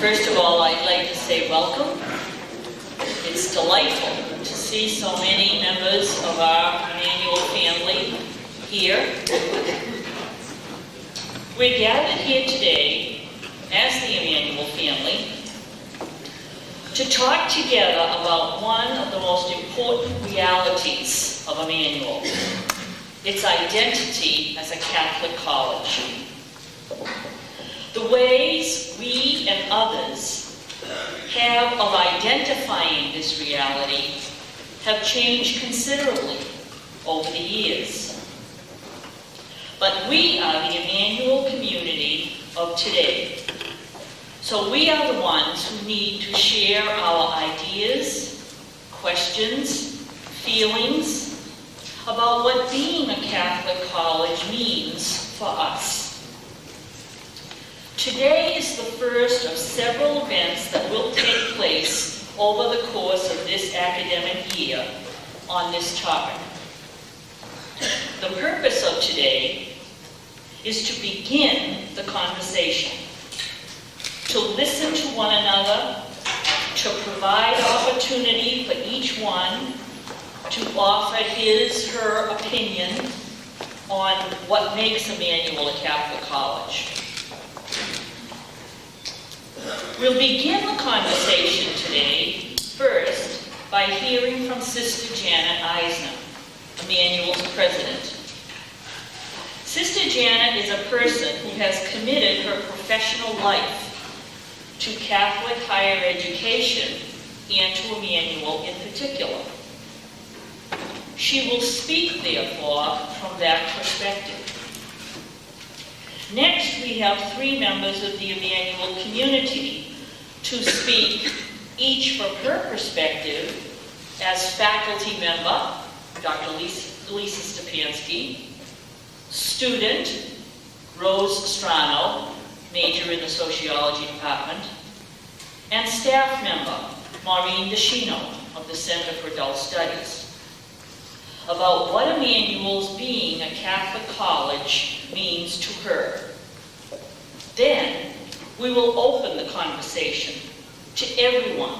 First of all, I'd like to say welcome. It's delightful to see so many members of our Emmanuel family here. We're gathered here today as the Emmanuel family to talk together about one of the most important realities of Emmanuel, its identity as a Catholic college. The ways we and others have of identifying this reality have changed considerably over the years. But we are the Emmanuel community of today. So we are the ones who need to share our ideas, questions, feelings about what being a Catholic college means for us. Today is the first of several events that will take place over the course of this academic year on this topic. The purpose of today is to begin the conversation, to listen to one another, to provide opportunity for each one to offer his, her opinion on what makes Emmanuel a Catholic college. We'll begin the conversation today first by hearing from Sister Janet Eisner, Emmanuel's president. Sister Janet is a person who has committed her professional life to Catholic higher education and to Emmanuel in particular. She will speak, therefore, from that perspective. Next, we have three members of the Emmanuel community to speak, each from her perspective, as faculty member, Dr. Lisa Stepanski, student, Rose Strano, major in the sociology department, and staff member, Maureen DeShino of the Center for Adult Studies, about what Emmanuel's being a Catholic college means to her. Then, we will open the conversation to everyone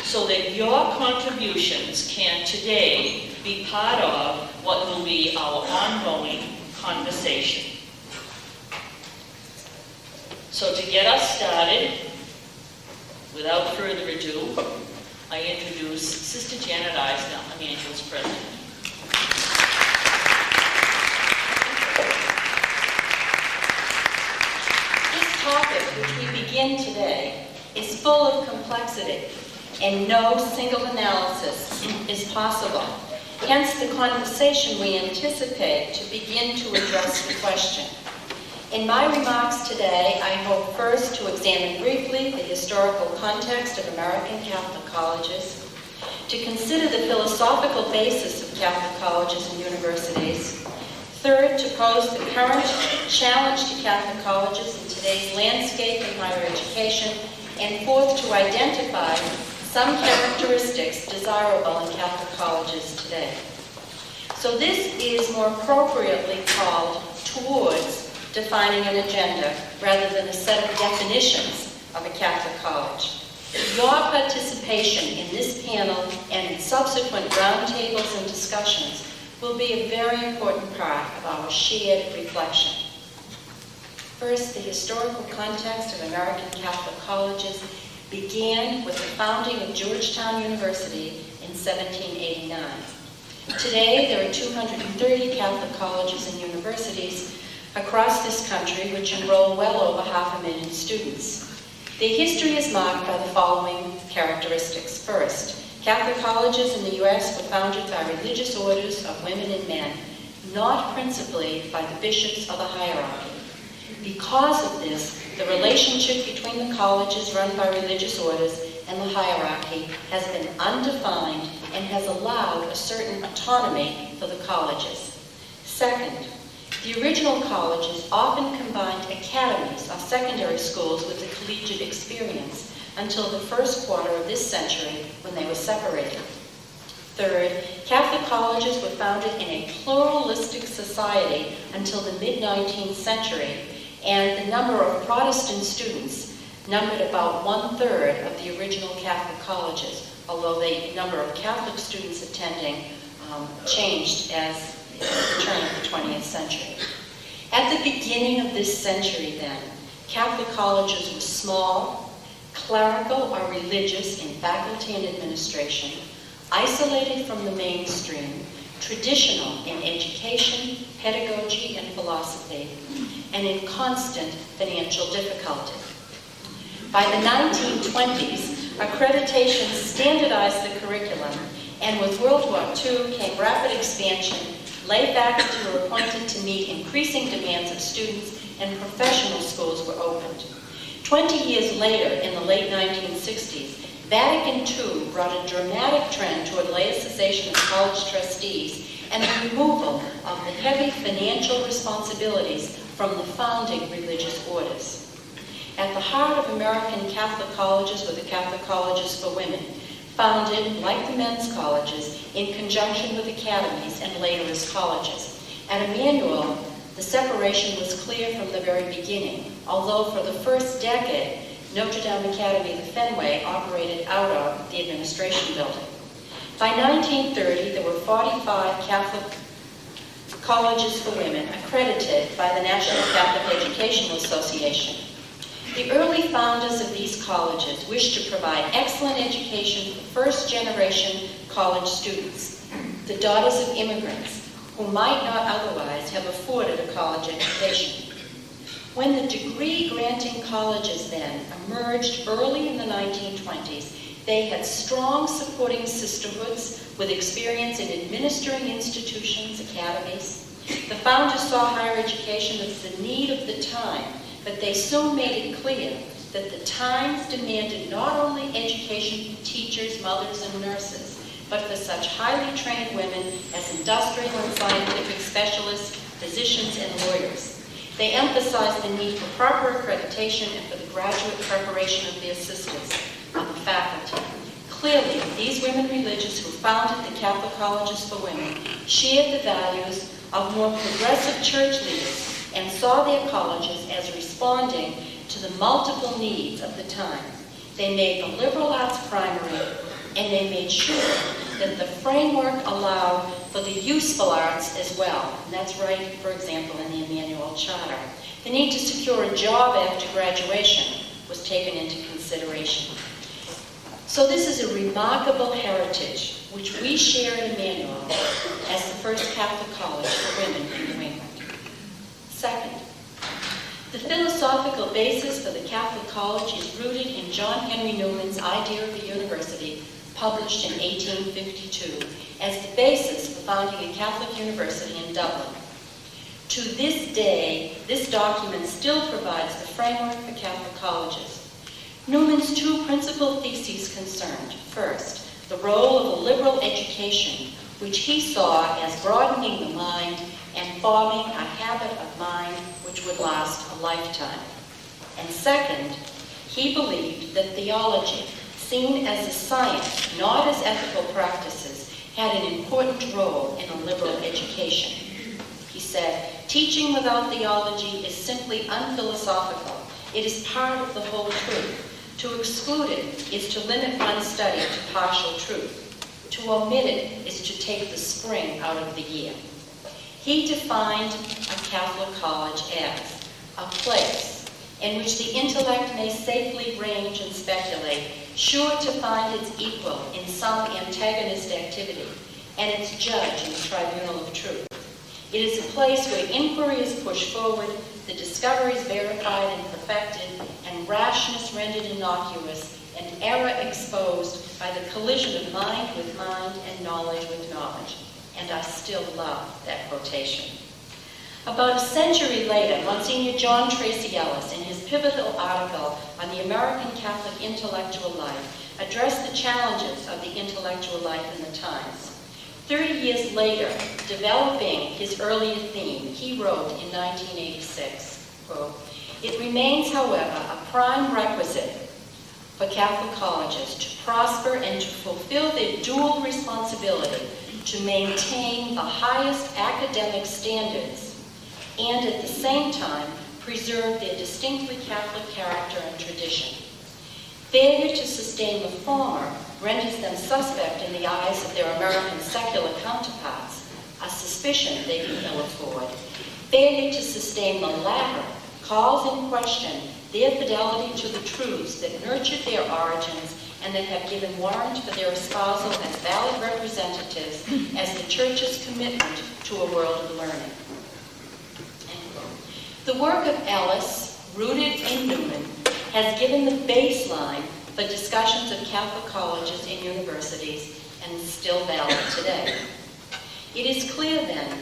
so that your contributions can today be part of what will be our ongoing conversation. So to get us started, without further ado, I introduce Sister Janet Eisner, Emmanuel's president. Topic which we begin today is full of complexity and no single analysis is possible. Hence the conversation we anticipate to begin to address the question. In my remarks today, I hope first to examine briefly the historical context of American Catholic colleges, to consider the philosophical basis of Catholic colleges and universities, third, to pose the current challenge to Catholic colleges in today's landscape in higher education, and fourth, to identify some characteristics desirable in Catholic colleges today. So this is more appropriately called towards defining an agenda rather than a set of definitions of a Catholic college. Your participation in this panel and in subsequent roundtables and discussions will be a very important part of our shared reflection. First, the historical context of American Catholic colleges began with the founding of Georgetown University in 1789. Today, there are 230 Catholic colleges and universities across this country which enroll well over 500,000 students. Their history is marked by the following characteristics. First, Catholic colleges in the U.S. were founded by religious orders of women and men, not principally by the bishops of a hierarchy. Because of this, the relationship between the colleges run by religious orders and the hierarchy has been undefined and has allowed a certain autonomy for the colleges. Second, the original colleges often combined academies or secondary schools with the collegiate experience until the first quarter of this century when they were separated. Third, Catholic colleges were founded in a pluralistic society until the mid-19th century, and the number of Protestant students numbered about 1/3 of the original Catholic colleges, although the number of Catholic students attending changed as the turn of the 20th century. At the beginning of this century, then, Catholic colleges were small, clerical or religious in faculty and administration, isolated from the mainstream, traditional in education, pedagogy, and philosophy, and in constant financial difficulty. By the 1920s, accreditation standardized the curriculum, and with World War II came rapid expansion. Lay faculty were appointed to meet increasing demands of students, and professional schools were opened. 20 years later, in the late 1960s, Vatican II brought a dramatic trend toward laicization of college trustees and the removal of the heavy financial responsibilities from the founding religious orders. At the heart of American Catholic colleges were the Catholic Colleges for Women, founded, like the men's colleges, in conjunction with academies and later as colleges. At Emmanuel, the separation was clear from the very beginning, although for the first decade, Notre Dame Academy, the Fenway, operated out of the administration building. By 1930, there were 45 Catholic colleges for women accredited by the National Catholic Educational Association. The early founders of these colleges wished to provide excellent education for first-generation college students, the daughters of immigrants, who might not otherwise have afforded a college education. When the degree-granting colleges then emerged early in the 1920s, they had strong supporting sisterhoods with experience in administering institutions, academies. The founders saw higher education as the need of the time, but they soon made it clear that the times demanded not only education for teachers, mothers, and nurses, but for such highly trained women as industrial and scientific specialists, physicians, and lawyers. They emphasized the need for proper accreditation and for the graduate preparation of the assistants of the faculty. Clearly, these women religious who founded the Catholic Colleges for Women shared the values of more progressive church leaders and saw their colleges as responding to the multiple needs of the time. They made the liberal arts primary, and they made sure that the framework allowed for the useful arts as well. And that's right, for example, in the Emmanuel Charter. The need to secure a job after graduation was taken into consideration. So this is a remarkable heritage which we share at Emmanuel as the first Catholic college for women in New England. Second, the philosophical basis for the Catholic College is rooted in John Henry Newman's idea of the university, published in 1852, as the basis for founding a Catholic university in Dublin. To this day, this document still provides the framework for Catholic colleges. Newman's two principal theses concerned, first, the role of a liberal education, which he saw as broadening the mind and forming a habit of mind which would last a lifetime. And second, he believed that theology, seen as a science, not as ethical practices, had an important role in a liberal education. He said, teaching without theology is simply unphilosophical. It is part of the whole truth. To exclude it is to limit one's study to partial truth. To omit it is to take the spring out of the year. He defined a Catholic college as a place in which the intellect may safely range and speculate, sure to find its equal in some antagonist activity, and its judge in the tribunal of truth. It is a place where inquiry is pushed forward, the discoveries verified and perfected, and rashness rendered innocuous, and error exposed by the collision of mind with mind and knowledge with knowledge. And I still love that quotation. About a century later, Monsignor John Tracy Ellis, in his pivotal article on the American Catholic intellectual life, addressed the challenges of the intellectual life in the times. 30 years later, developing his earlier theme, he wrote in 1986, quote, "It remains, however, a prime requisite for Catholic colleges to prosper and to fulfill their dual responsibility to maintain the highest academic standards and at the same time preserve their distinctly Catholic character and tradition. tradition. Failure to sustain the former renders them suspect in the eyes of their American secular counterparts, a suspicion they can ill afford. Failure to sustain the latter calls in question their fidelity to the truths that nurtured their origins and that have given warrant for their espousal as valid representatives as the Church's commitment to a world of learning. The work of Ellis, rooted in Newman, has given the baseline for discussions of Catholic colleges and universities and is still valid today. It is clear then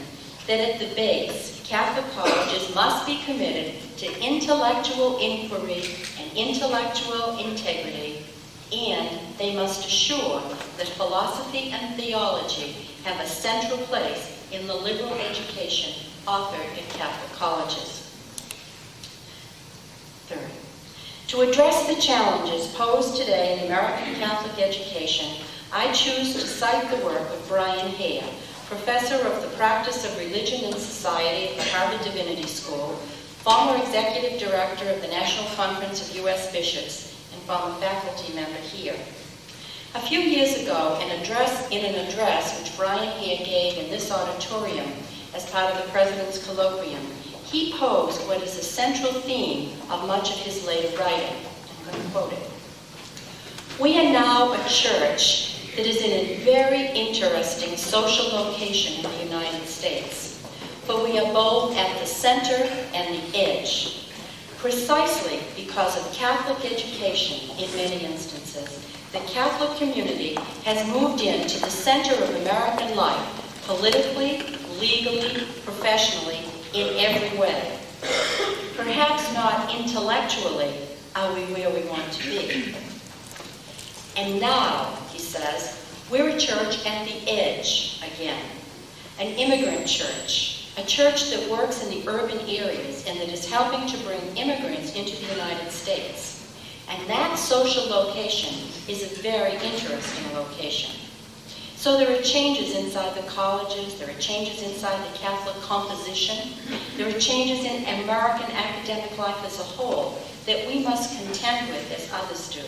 that at the base, Catholic colleges must be committed to intellectual inquiry and intellectual integrity, and they must assure that philosophy and theology have a central place in the liberal education offered at Catholic colleges. Third, to address the challenges posed today in American Catholic education, I choose to cite the work of Brian Hare, professor of the practice of religion and society at the Harvard Divinity School, former executive director of the National Conference of U.S. Bishops, and former faculty member here. A few years ago, in an address which Brian Hare gave in this auditorium as part of the President's Colloquium, he posed what is a central theme of much of his later writing. I'm going to quote it. "We are now a church that is in a very interesting social location in the United States, for we are both at the center and the edge. Precisely because of Catholic education in many instances, the Catholic community has moved into the center of American life, politically, legally, professionally, in every way. Perhaps not intellectually are we where we want to be. And now," he says, "we're a church at the edge again, an immigrant church, a church that works in the urban areas and that is helping to bring immigrants into the United States. And that social location is a very interesting location. So there are changes inside the colleges, there are changes inside the Catholic composition, there are changes in American academic life as a whole that we must contend with as others do.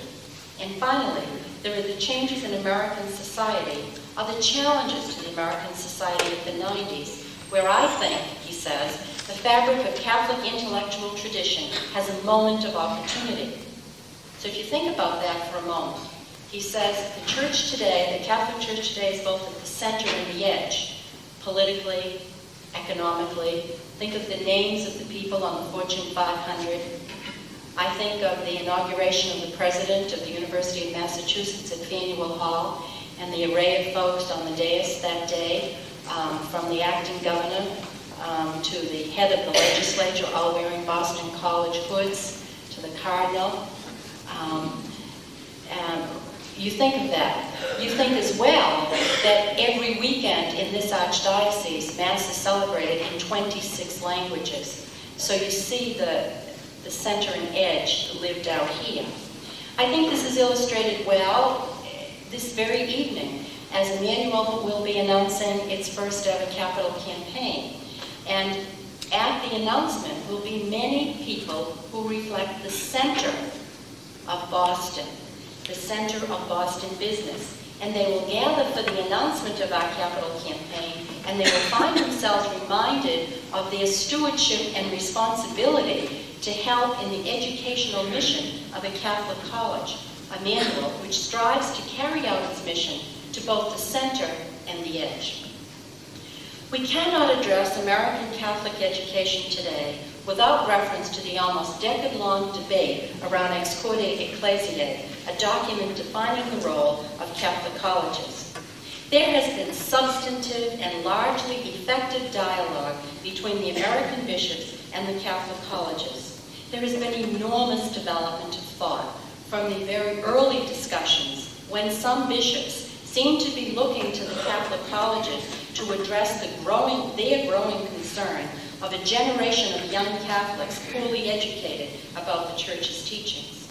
And finally, there are the changes in American society, or the challenges to the American society of the 90s, where I think," he says, "the fabric of Catholic intellectual tradition has a moment of opportunity." So if you think about that for a moment, he says the church today, the Catholic Church today, is both at the center and the edge, politically, economically. Think of the names of the people on the Fortune 500. I think of the inauguration of the president of the University of Massachusetts at Faneuil Hall and the array of folks on the dais that day, from the acting governor to the head of the legislature, all wearing Boston College hoods, to the cardinal. You think of that. You think as well that every weekend in this archdiocese, Mass is celebrated in 26 languages. So you see the center and edge lived out here. I think this is illustrated well this very evening as Emmanuel will be announcing its first ever capital campaign. And at the announcement will be many people who reflect the center of Boston, the center of Boston business. And they will gather for the announcement of our capital campaign, and they will find themselves reminded of their stewardship and responsibility to help in the educational mission of a Catholic college, Emmanuel, which strives to carry out its mission to both the center and the edge. We cannot address American Catholic education today without reference to the almost decade-long debate around Ex Corde Ecclesiae, a document defining the role of Catholic colleges. There has been substantive and largely effective dialogue between the American bishops and the Catholic colleges. There has been enormous development of thought from the very early discussions when some bishops seemed to be looking to the Catholic colleges to address their growing concern of a generation of young Catholics poorly educated about the Church's teachings.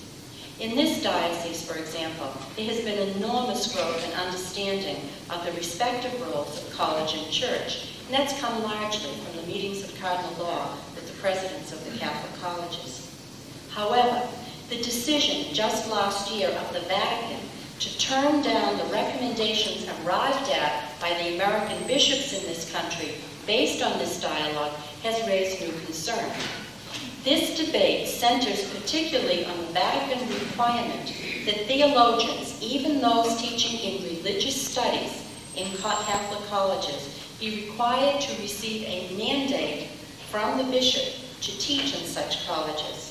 In this diocese, for example, there has been enormous growth and understanding of the respective roles of college and church, and that's come largely from the meetings of cardinal law with the presidents of the Catholic colleges. However, the decision just last year of the Vatican to turn down the recommendations arrived at by the American bishops in this country based on this dialogue has raised new concern. This debate centers particularly on the Vatican requirement that theologians, even those teaching in religious studies in Catholic colleges, be required to receive a mandate from the bishop to teach in such colleges.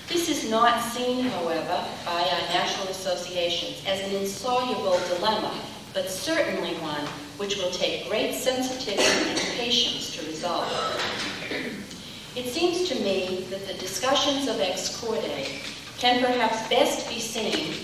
This is not seen, however, by our national associations as an insoluble dilemma, but certainly one which will take great sensitivity and patience to resolve. It seems to me that the discussions of ex corde can perhaps best be seen,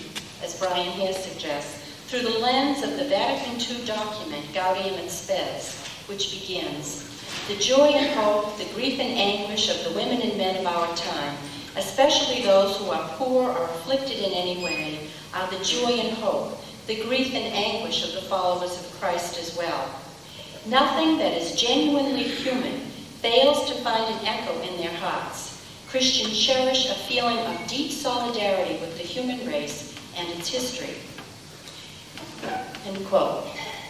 as Brian here suggests, through the lens of the Vatican II document, Gaudium et Spes, which begins, "The joy and hope, the grief and anguish of the women and men of our time, especially those who are poor or afflicted in any way, are the joy and hope, the grief and anguish of the followers of Christ as well. Nothing that is genuinely human fails to find an echo in their hearts. Christians cherish a feeling of deep solidarity with the human race and its history." End quote.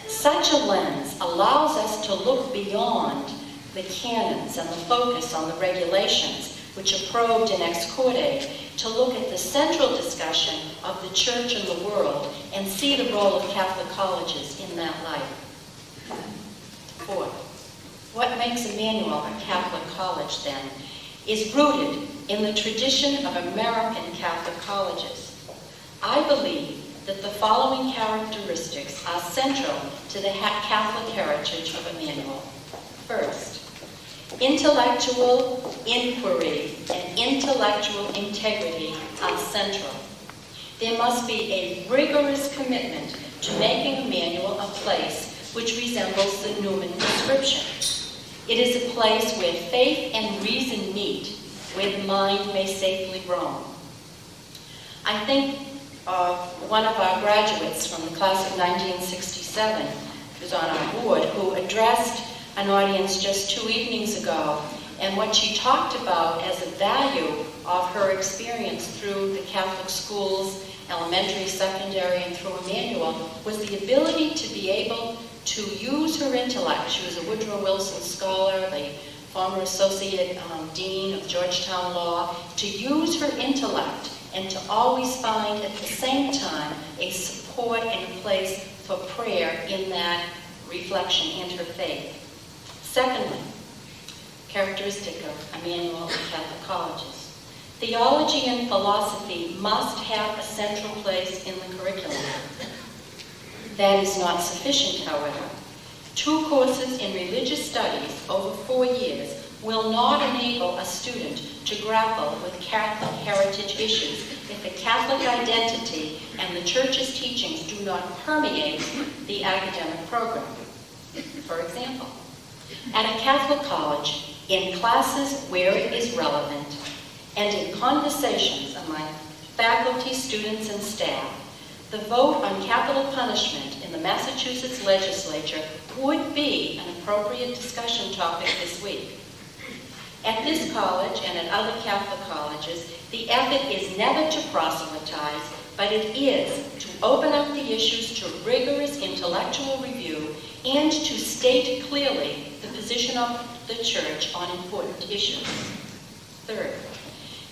Such a lens allows us to look beyond the canons and the focus on the regulations which are probed in ex corde, to look at the central discussion of the church and the world and see the role of Catholic colleges in that light. Fourth, what makes Emmanuel a Catholic college, then, is rooted in the tradition of American Catholic colleges. I believe that the following characteristics are central to the Catholic heritage of Emmanuel. First, intellectual inquiry and intellectual integrity are central. There must be a rigorous commitment to making Emmanuel a place which resembles the Newman prescription. It is a place where faith and reason meet, where the mind may safely roam. I think of one of our graduates from the class of 1967, who was on our board, who addressed an audience just 2 evenings ago, and what she talked about as a value of her experience through the Catholic schools, elementary, secondary, and through Emmanuel, was the ability to be able to use her intellect. She was a Woodrow Wilson scholar, the former associate dean of Georgetown Law, to use her intellect and to always find at the same time a support and a place for prayer in that reflection and her faith. Secondly, characteristic of Emmanuel and Catholic colleges, theology and philosophy must have a central place in the curriculum. That is not sufficient, however. 2 courses in religious studies over 4 years will not enable a student to grapple with Catholic heritage issues if the Catholic identity and the Church's teachings do not permeate the academic program. For example, at a Catholic college, in classes where it is relevant, and in conversations among faculty, students, and staff, the vote on capital punishment in the Massachusetts legislature would be an appropriate discussion topic this week. At this college and at other Catholic colleges, the effort is never to proselytize, but it is to open up the issues to rigorous intellectual review and to state clearly the position of the Church on important issues. Third,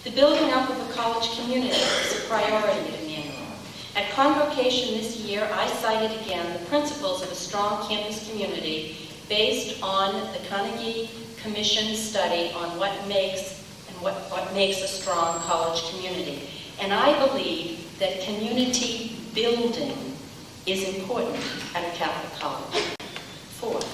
the building up of a college community is a priority at Emmanuel. At Convocation this year, I cited again the principles of a strong campus community based on the Carnegie Commission study on what makes a strong college community. And I believe that community building is important at a Catholic college. Fourth,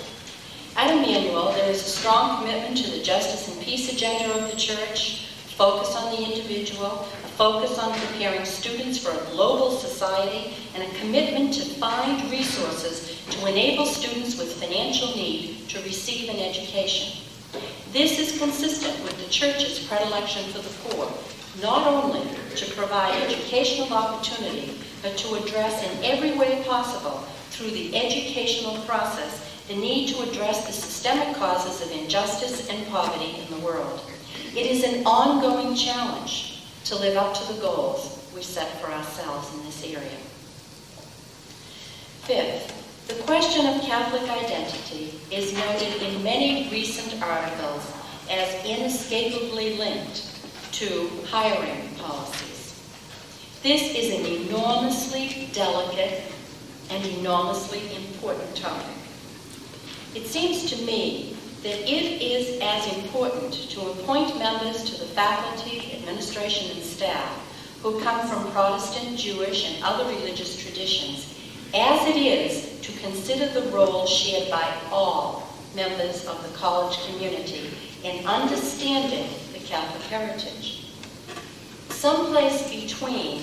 at Emmanuel, there is a strong commitment to the justice and peace agenda of the Church, focus on the individual, a focus on preparing students for a global society, and a commitment to find resources to enable students with financial need to receive an education. This is consistent with the Church's predilection for the poor, not only to provide educational opportunity, but to address in every way possible through the educational process the need to address the systemic causes of injustice and poverty in the world. It is an ongoing challenge to live up to the goals we set for ourselves in this area. Fifth, the question of Catholic identity is noted in many recent articles as inescapably linked to hiring policies. This is an enormously delicate and enormously important topic. It seems to me that it is as important to appoint members to the faculty, administration, and staff who come from Protestant, Jewish, and other religious traditions as it is to consider the role shared by all members of the college community in understanding the Catholic heritage. Someplace between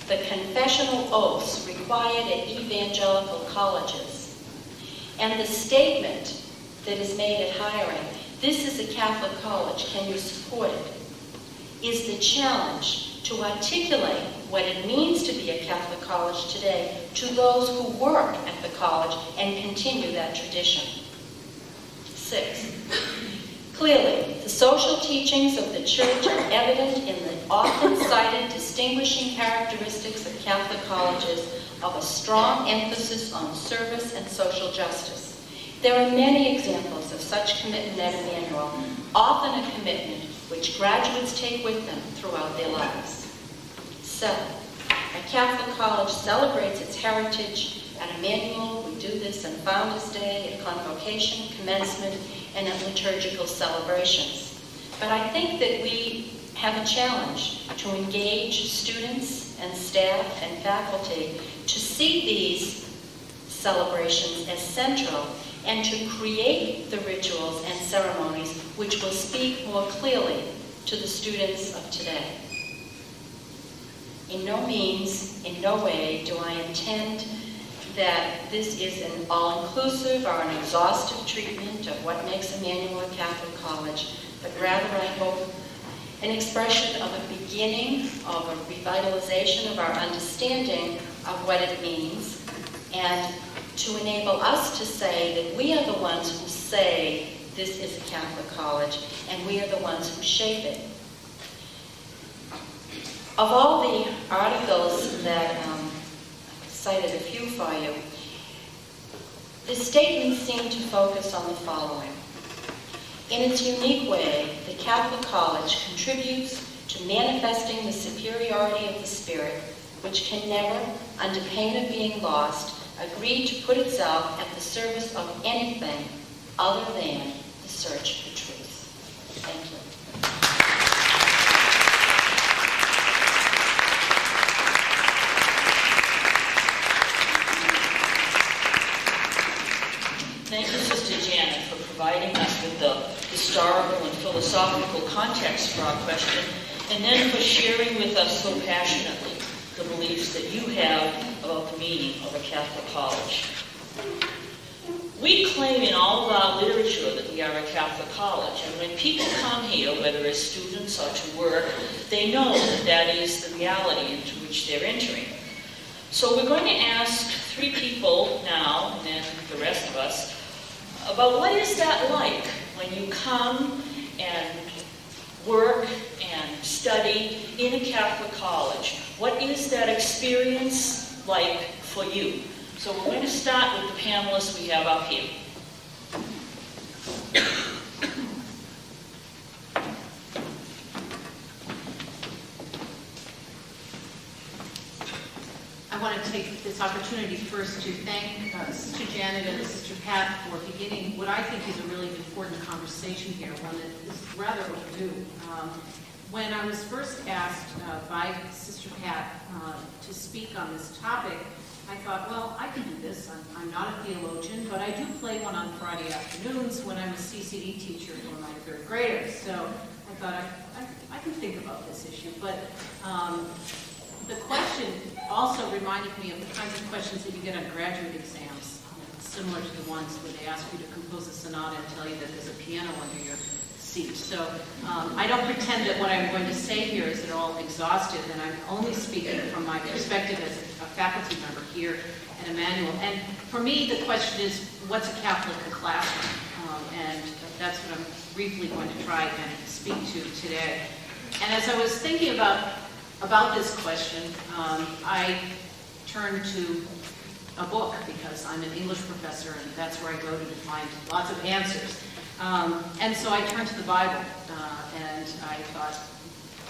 the confessional oaths required at evangelical colleges and the statement that is made at hiring, "This is a Catholic college, can you support it?" is the challenge to articulate what it means to be a Catholic college today to those who work at the college and continue that tradition. 6. Clearly, the social teachings of the Church are evident in the often cited distinguishing characteristics of Catholic colleges of a strong emphasis on service and social justice. There are many examples of such commitment at Emmanuel, often a commitment which graduates take with them throughout their lives. 7. A Catholic college celebrates its heritage. At Emmanuel, we do this on Founders' Day, at Convocation, Commencement, and at liturgical celebrations. But I think that we have a challenge to engage students and staff and faculty to see these celebrations as central and to create the rituals and ceremonies which will speak more clearly to the students of today. In no means, in no way do I intend that this is an all-inclusive or an exhaustive treatment of what makes Emmanuel a Catholic college, but rather I hope an expression of a beginning of a revitalization of our understanding of what it means, and to enable us to say that we are the ones who say this is a Catholic college, and we are the ones who shape it. Of all the articles that cited a few for you, the statements seem to focus on the following. In its unique way, the Catholic college contributes to manifesting the superiority of the Spirit, which can never, under pain of being lost, agree to put itself at the service of anything other than the search for truth. Thank you. Thank you, Sister Janet, for providing us with the historical and philosophical context for our question, and then for sharing with us so passionately the beliefs that you have about the meaning of a Catholic college. We claim in all of our literature that we are a Catholic college, and when people come here, whether as students or to work, they know that that is the reality into which they're entering. So we're going to ask 3 people now, and then the rest of us, about what is that like when you come and work and study in a Catholic college. What is that experience like for you? So we're going to start with the panelists we have up here. I want to take this opportunity first to thank Sister Janet and Sister Pat for beginning what I think is a really important conversation here, one that is rather overdue. When I was first asked by Sister Pat to speak on this topic, I thought, well, I can do this. I'm not a theologian, but I do play one on Friday afternoons when I'm a CCD teacher for my 3rd graders. So I thought I can think about this issue. But the question also reminded me of the kinds of questions that you get on graduate exams, similar to the ones where they ask you to compose a sonata and tell you that there's a piano under your seat. So I don't pretend that what I'm going to say here is at all exhaustive, and I'm only speaking from my perspective as a faculty member here at Emmanuel. And for me, the question is, what's a Catholic classroom? And that's what I'm briefly going to try and speak to today. And as I was thinking about this question, I turned to a book because I'm an English professor and that's where I go to find lots of answers. And so I turned to the Bible and I thought,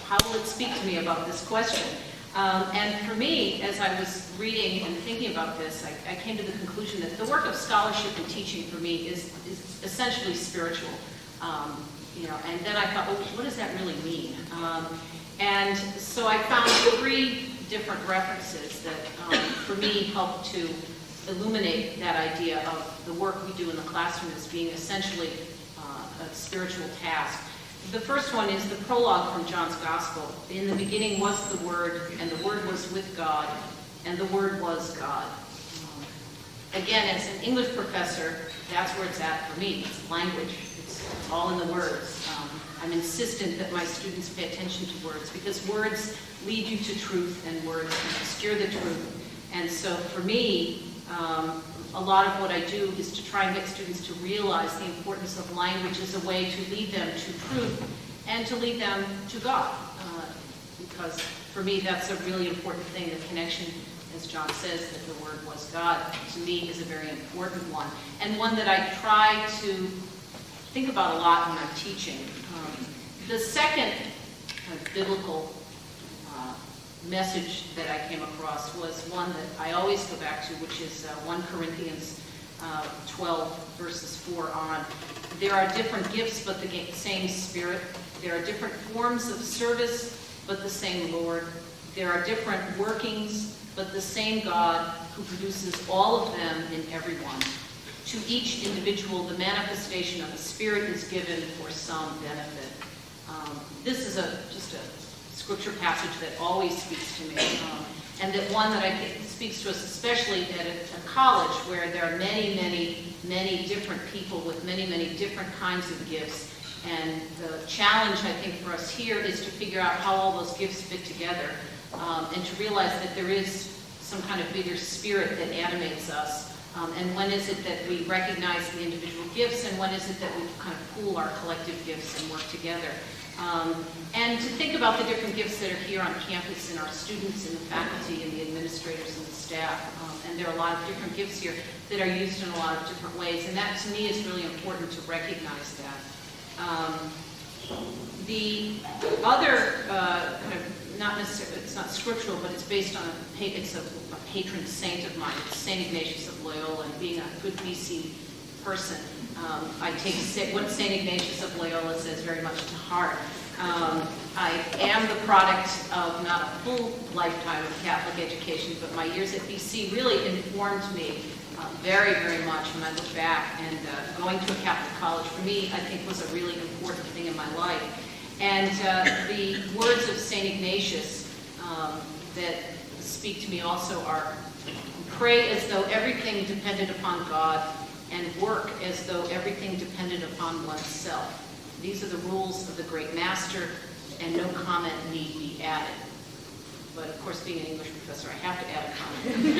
how will it speak to me about this question? And for me, as I was reading and thinking about this, I came to the conclusion that the work of scholarship and teaching for me is essentially spiritual. And then I thought, well, what does that really mean? And so I found 3 different references that, for me, help to illuminate that idea of the work we do in the classroom as being essentially a spiritual task. The first one is the prologue from John's Gospel. In the beginning was the Word, and the Word was with God, and the Word was God. Again, as an English professor, that's where it's at for me. It's language. It's all in the words. I'm insistent that my students pay attention to words because words lead you to truth and words obscure the truth. And so for me, a lot of what I do is to try and get students to realize the importance of language as a way to lead them to truth and to lead them to God. Because for me, that's a really important thing. The connection, as John says, that the Word was God, to me is a very important one. And one that I try to think about a lot when I'm teaching. The second kind of biblical message that I came across was one that I always go back to, which is 1 Corinthians 12, verses 4 on. There are different gifts, but the same Spirit. There are different forms of service, but the same Lord. There are different workings, but the same God who produces all of them in everyone. To each individual, the manifestation of the Spirit is given for some benefit. This is just a scripture passage that always speaks to me, and that one that I think speaks to us especially at a college where there are many, many, many different people with many, many different kinds of gifts. And the challenge, I think, for us here is to figure out how all those gifts fit together, and to realize that there is some kind of bigger spirit that animates us. And when is it that we recognize the individual gifts, and when is it that we kind of pool our collective gifts and work together? And to think about the different gifts that are here on campus in our students and the faculty and the administrators and the staff. And there are a lot of different gifts here that are used in a lot of different ways. And that, to me, is really important to recognize that. The other kind of, not necessarily, it's not scriptural, but it's based on it's a patron saint of mine. It's St. Ignatius of Loyola, and being a good BC person, I take what St. Ignatius of Loyola says very much to heart. I am the product of not a full lifetime of Catholic education, but my years at BC really informed me very, very much when I look back. And going to a Catholic college for me, I think, was a really important thing in my life. And the words of St. Ignatius that speak to me also are, pray as though everything depended upon God, and work as though everything depended upon oneself. These are the rules of the great master, and no comment need be added. But of course, being an English professor, I have to add a comment.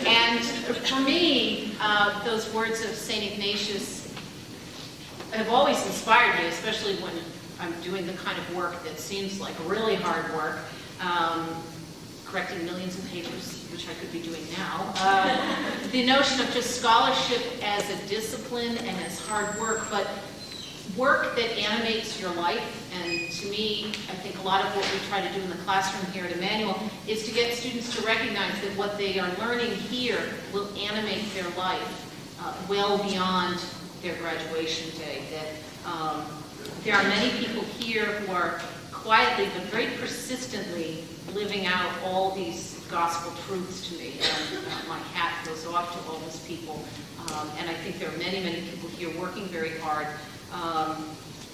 And for me, those words of St. Ignatius have always inspired me, especially when I'm doing the kind of work that seems like really hard work, correcting millions of papers, which I could be doing now. The notion of just scholarship as a discipline and as hard work, but work that animates your life. And to me, I think a lot of what we try to do in the classroom here at Emmanuel is to get students to recognize that what they are learning here will animate their life well beyond their graduation day. That there are many people here who are quietly but very persistently living out all these gospel truths to me. And my hat goes off to all those people. And I think there are many, many people here working very hard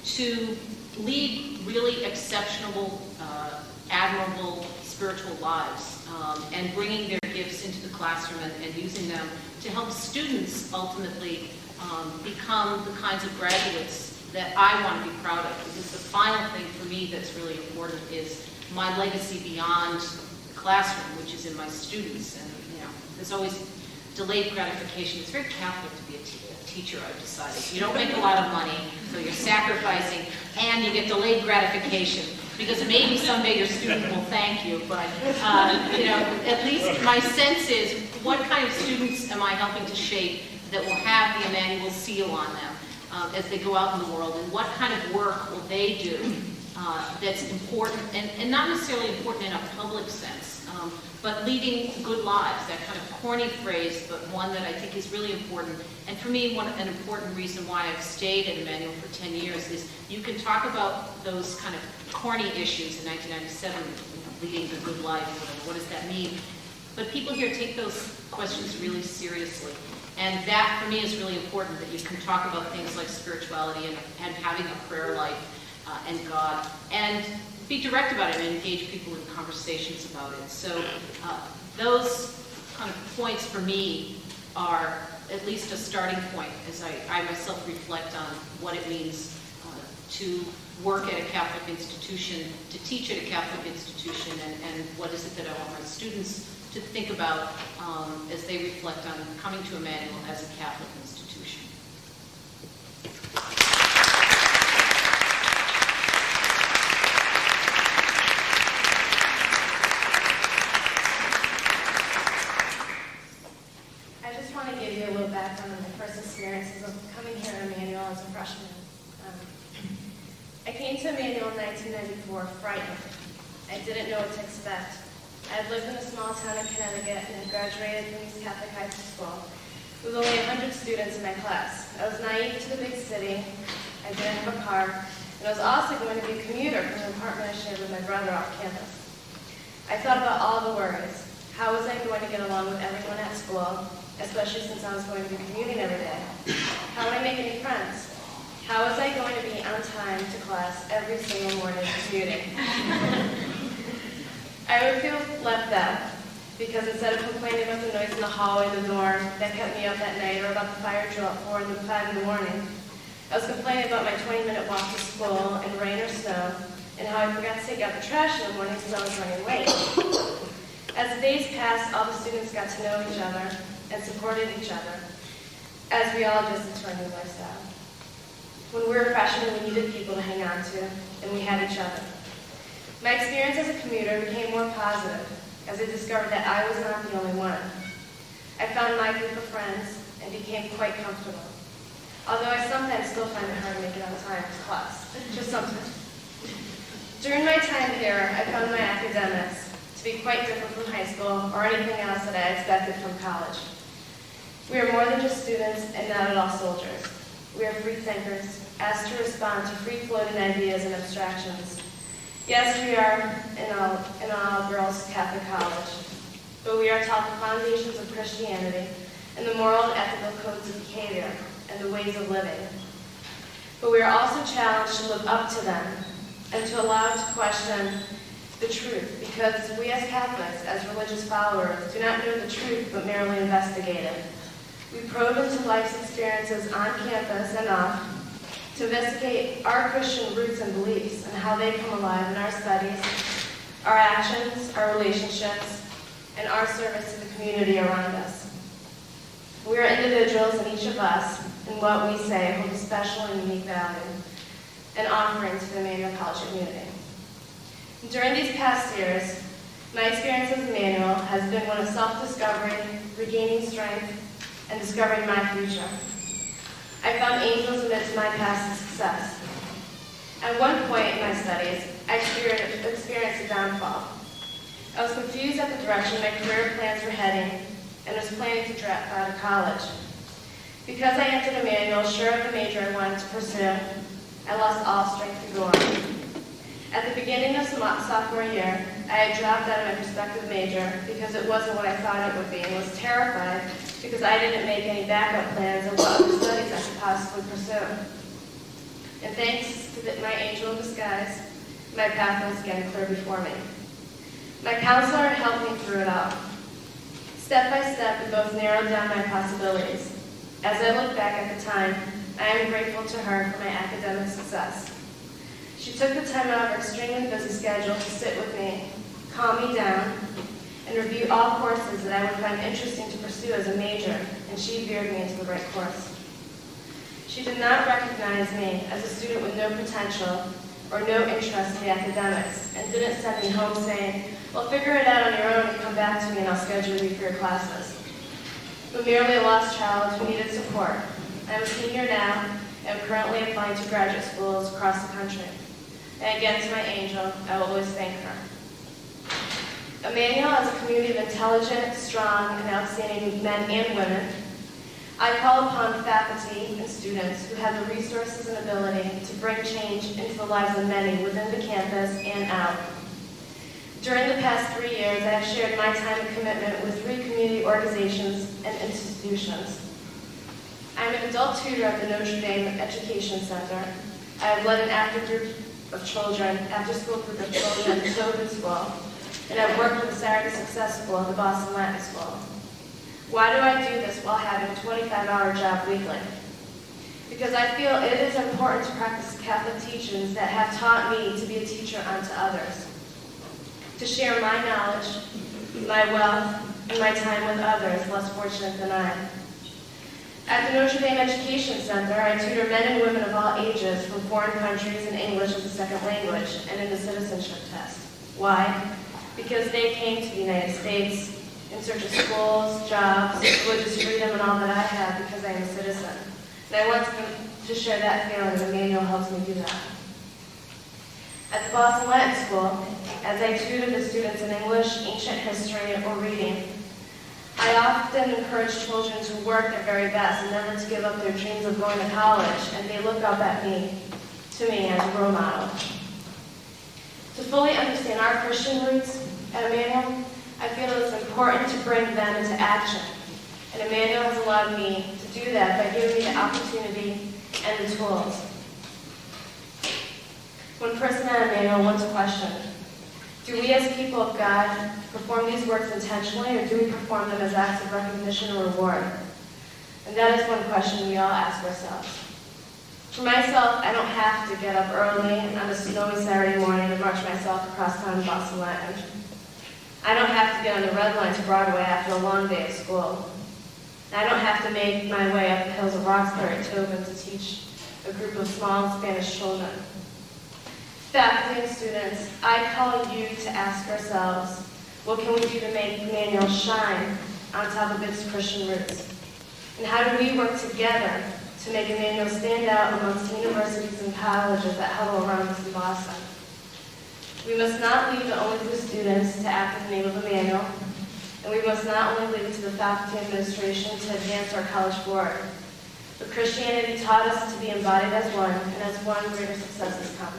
to lead really exceptional, admirable spiritual lives, and bringing their gifts into the classroom and using them to help students ultimately become the kinds of graduates that I want to be proud of. Because the final thing for me that's really important is my legacy beyond the classroom, which is in my students. And there's always delayed gratification. It's very Catholic to be a teacher, I've decided. You don't make a lot of money, so you're sacrificing, and you get delayed gratification, because maybe someday your student will thank you, but, at least my sense is, what kind of students am I helping to shape that will have the Emmanuel seal on them as they go out in the world, and what kind of work will they do that's important, and not necessarily important in a public sense, but leading good lives, that kind of corny phrase, but one that I think is really important. And for me, an important reason why I've stayed at Emmanuel for 10 years is you can talk about those kind of corny issues in 1997, leading a good life, what does that mean? But people here take those questions really seriously. And that, for me, is really important, that you can talk about things like spirituality and having a prayer life and God, and be direct about it and engage people in conversations about it. So those kind of points for me are at least a starting point as I myself reflect on what it means to work at a Catholic institution, to teach at a Catholic institution, and what is it that I want my students to think about as they reflect on coming to Emmanuel as a Catholic institution. I just want to give you a little background on my first experiences of coming here to Emmanuel as a freshman. I came to Emmanuel in 1994 frightened. I didn't know what to expect. I had lived in a small town in Connecticut and had graduated from East Catholic High School with only 100 students in my class. I was naive to the big city. I didn't have a car, and I was also going to be a commuter from an apartment I shared with my brother off campus. I thought about all the worries. How was I going to get along with everyone at school, especially since I was going to be commuting every day? How would I make any friends? How was I going to be on time to class every single morning commuting? I would feel left out, because instead of complaining about the noise in the hallway and the dorm that kept me up at night, or about the fire drill at 4 and 5 in the morning, I was complaining about my 20-minute walk to school in rain or snow, and how I forgot to take out the trash in the morning because I was running late. As the days passed, all the students got to know each other and supported each other, as we all just turned new lifestyle. When we were freshmen, we needed people to hang on to, and we had each other. My experience as a commuter became more positive as I discovered that I was not the only one. I found my group of friends and became quite comfortable, although I sometimes still find it hard to make it on time to class, just sometimes. During my time here, I found my academics to be quite different from high school or anything else that I expected from college. We are more than just students and not at all soldiers. We are free thinkers, asked to respond to free-floating ideas and abstractions. Yes, we are in all-girls Catholic college, but we are taught the foundations of Christianity and the moral and ethical codes of behavior and the ways of living. But we are also challenged to live up to them and to allow to question the truth, because we as Catholics, as religious followers, do not know the truth but merely investigate it. We probe into life's experiences on campus and off to investigate our Christian roots and beliefs and how they come alive in our studies, our actions, our relationships, and our service to the community around us. We are individuals, and each of us, in what we say, hold a special and unique value and offering to the Emmanuel College community. During these past years, my experience as Emmanuel has been one of self-discovery, regaining strength, and discovering my future. I found angels amidst my past success. At one point in my studies, I experienced a downfall. I was confused at the direction my career plans were heading and was planning to drop out of college. Because I entered Emmanuel sure of the major I wanted to pursue, I lost all strength to go on. At the beginning of sophomore year, I had dropped out of my prospective major because it wasn't what I thought it would be, and was terrified because I didn't make any backup plans of what other studies I could possibly pursue. And thanks to my angel in disguise, my path was getting clear before me. My counselor helped me through it all. Step by step, we both narrowed down my possibilities. As I look back at the time, I am grateful to her for my academic success. She took the time out of her extremely busy schedule to sit with me, calm me down, and review all courses that I would find interesting to pursue as a major, and she veered me into the right course. She did not recognize me as a student with no potential or no interest in the academics, and didn't send me home saying, well, figure it out on your own and come back to me and I'll schedule you for your classes. But merely a lost child who needed support. I'm a senior now, and I'm currently applying to graduate schools across the country. And again, to my angel, I will always thank her. Emmanuel is a community of intelligent, strong, and outstanding men and women. I call upon faculty and students who have the resources and ability to bring change into the lives of many within the campus and out. During the past 3 years, I have shared my time and commitment with 3 community organizations and institutions. I am an adult tutor at the Notre Dame Education Center. I have led an after school group of children at the Tobin School, and I've worked with the Saturday Success School at the Boston Latin School. Why do I do this while having a 25-hour job weekly? Because I feel it is important to practice Catholic teachings that have taught me to be a teacher unto others, to share my knowledge, my wealth, and my time with others less fortunate than I. At the Notre Dame Education Center, I tutor men and women of all ages from foreign countries in English as a second language and in the citizenship test. Why? Because they came to the United States in search of schools, jobs, religious freedom, and all that I have because I am a citizen. And I want to share that feeling, and Emmanuel helps me do that. At the Boston Latin School, as I tutor the students in English, ancient history, or reading, I often encourage children to work their very best and never to give up their dreams of going to college, and they look up at me, to me as a role model. To fully understand our Christian roots at Emmanuel, I feel it's important to bring them into action, and Emmanuel has allowed me to do that by giving me the opportunity and the tools. One person at Emmanuel once questioned, do we as people of God perform these works intentionally, or do we perform them as acts of recognition or reward? And that is one question we all ask ourselves. For myself, I don't have to get up early on a snowy Saturday morning and march myself across town to Boston Latin. I don't have to get on the red line to Broadway after a long day at school. I don't have to make my way up the hills of Roxbury to Tobin to teach a group of small Spanish children. Faculty and students, I call you to ask ourselves, what can we do to make Emmanuel shine on top of its Christian roots? And how do we work together to make Emmanuel stand out amongst the universities and colleges that huddle around us in Boston? We must not leave it only to the students to act in the name of Emmanuel, and we must not only leave it to the faculty administration to advance our college forward. But Christianity taught us to be embodied as one, and as one, greater successes come.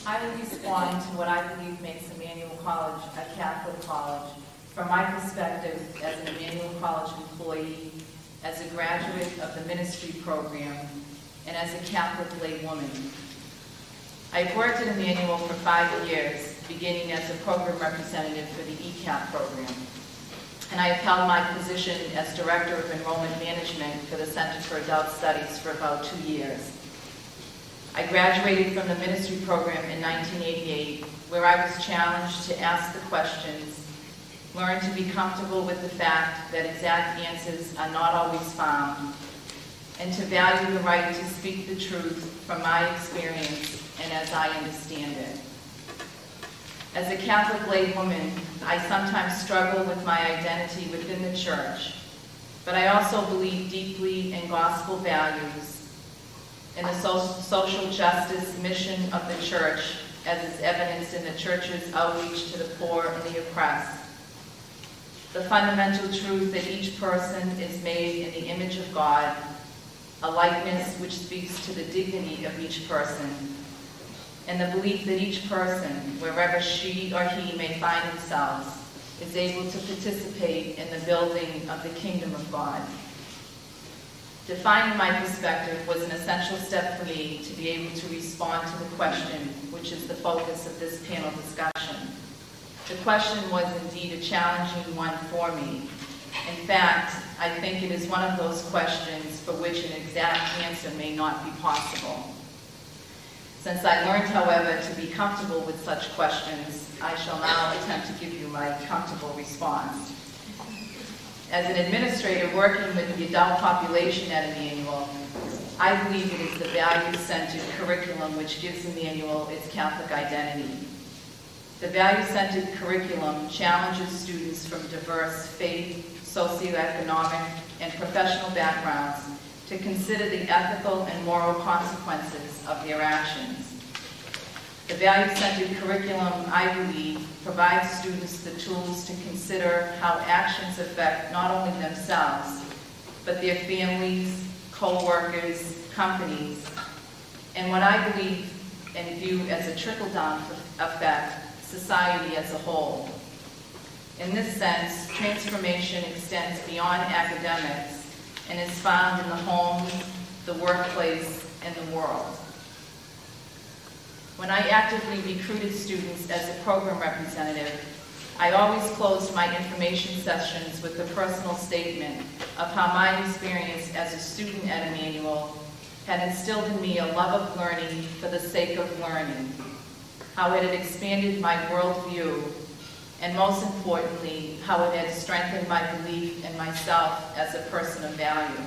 I will respond to what I believe makes Emmanuel College a Catholic college from my perspective as an Emmanuel College employee, as a graduate of the ministry program, and as a Catholic lay woman. I've worked at Emmanuel for 5 years, beginning as a program representative for the ECAP program. And I have held my position as Director of Enrollment Management for the Center for Adult Studies for about 2 years. I graduated from the ministry program in 1988, where I was challenged to ask the questions, learn to be comfortable with the fact that exact answers are not always found, and to value the right to speak the truth from my experience and as I understand it. As a Catholic lay woman, I sometimes struggle with my identity within the church, but I also believe deeply in gospel values and the social justice mission of the church, as is evidenced in the church's outreach to the poor and the oppressed. The fundamental truth that each person is made in the image of God, a likeness which speaks to the dignity of each person, and the belief that each person, wherever she or he may find themselves, is able to participate in the building of the kingdom of God. Defining my perspective was an essential step for me to be able to respond to the question, which is the focus of this panel discussion. The question was indeed a challenging one for me. In fact, I think it is one of those questions for which an exact answer may not be possible. Since I learned, however, to be comfortable with such questions, I shall now attempt to give you my comfortable response. As an administrator working with the adult population at Emmanuel, I believe it is the value-centered curriculum which gives Emmanuel its Catholic identity. The value-centered curriculum challenges students from diverse faith, socioeconomic, and professional backgrounds to consider the ethical and moral consequences of their actions. The value-centered curriculum, I believe, provides students the tools to consider how actions affect not only themselves, but their families, co-workers, companies, and what I believe and view as a trickle-down effect, society as a whole. In this sense, transformation extends beyond academics and is found in the home, the workplace, and the world. When I actively recruited students as a program representative, I always closed my information sessions with a personal statement of how my experience as a student at Emmanuel had instilled in me a love of learning for the sake of learning, how it had expanded my worldview, and most importantly, how it had strengthened my belief in myself as a person of value.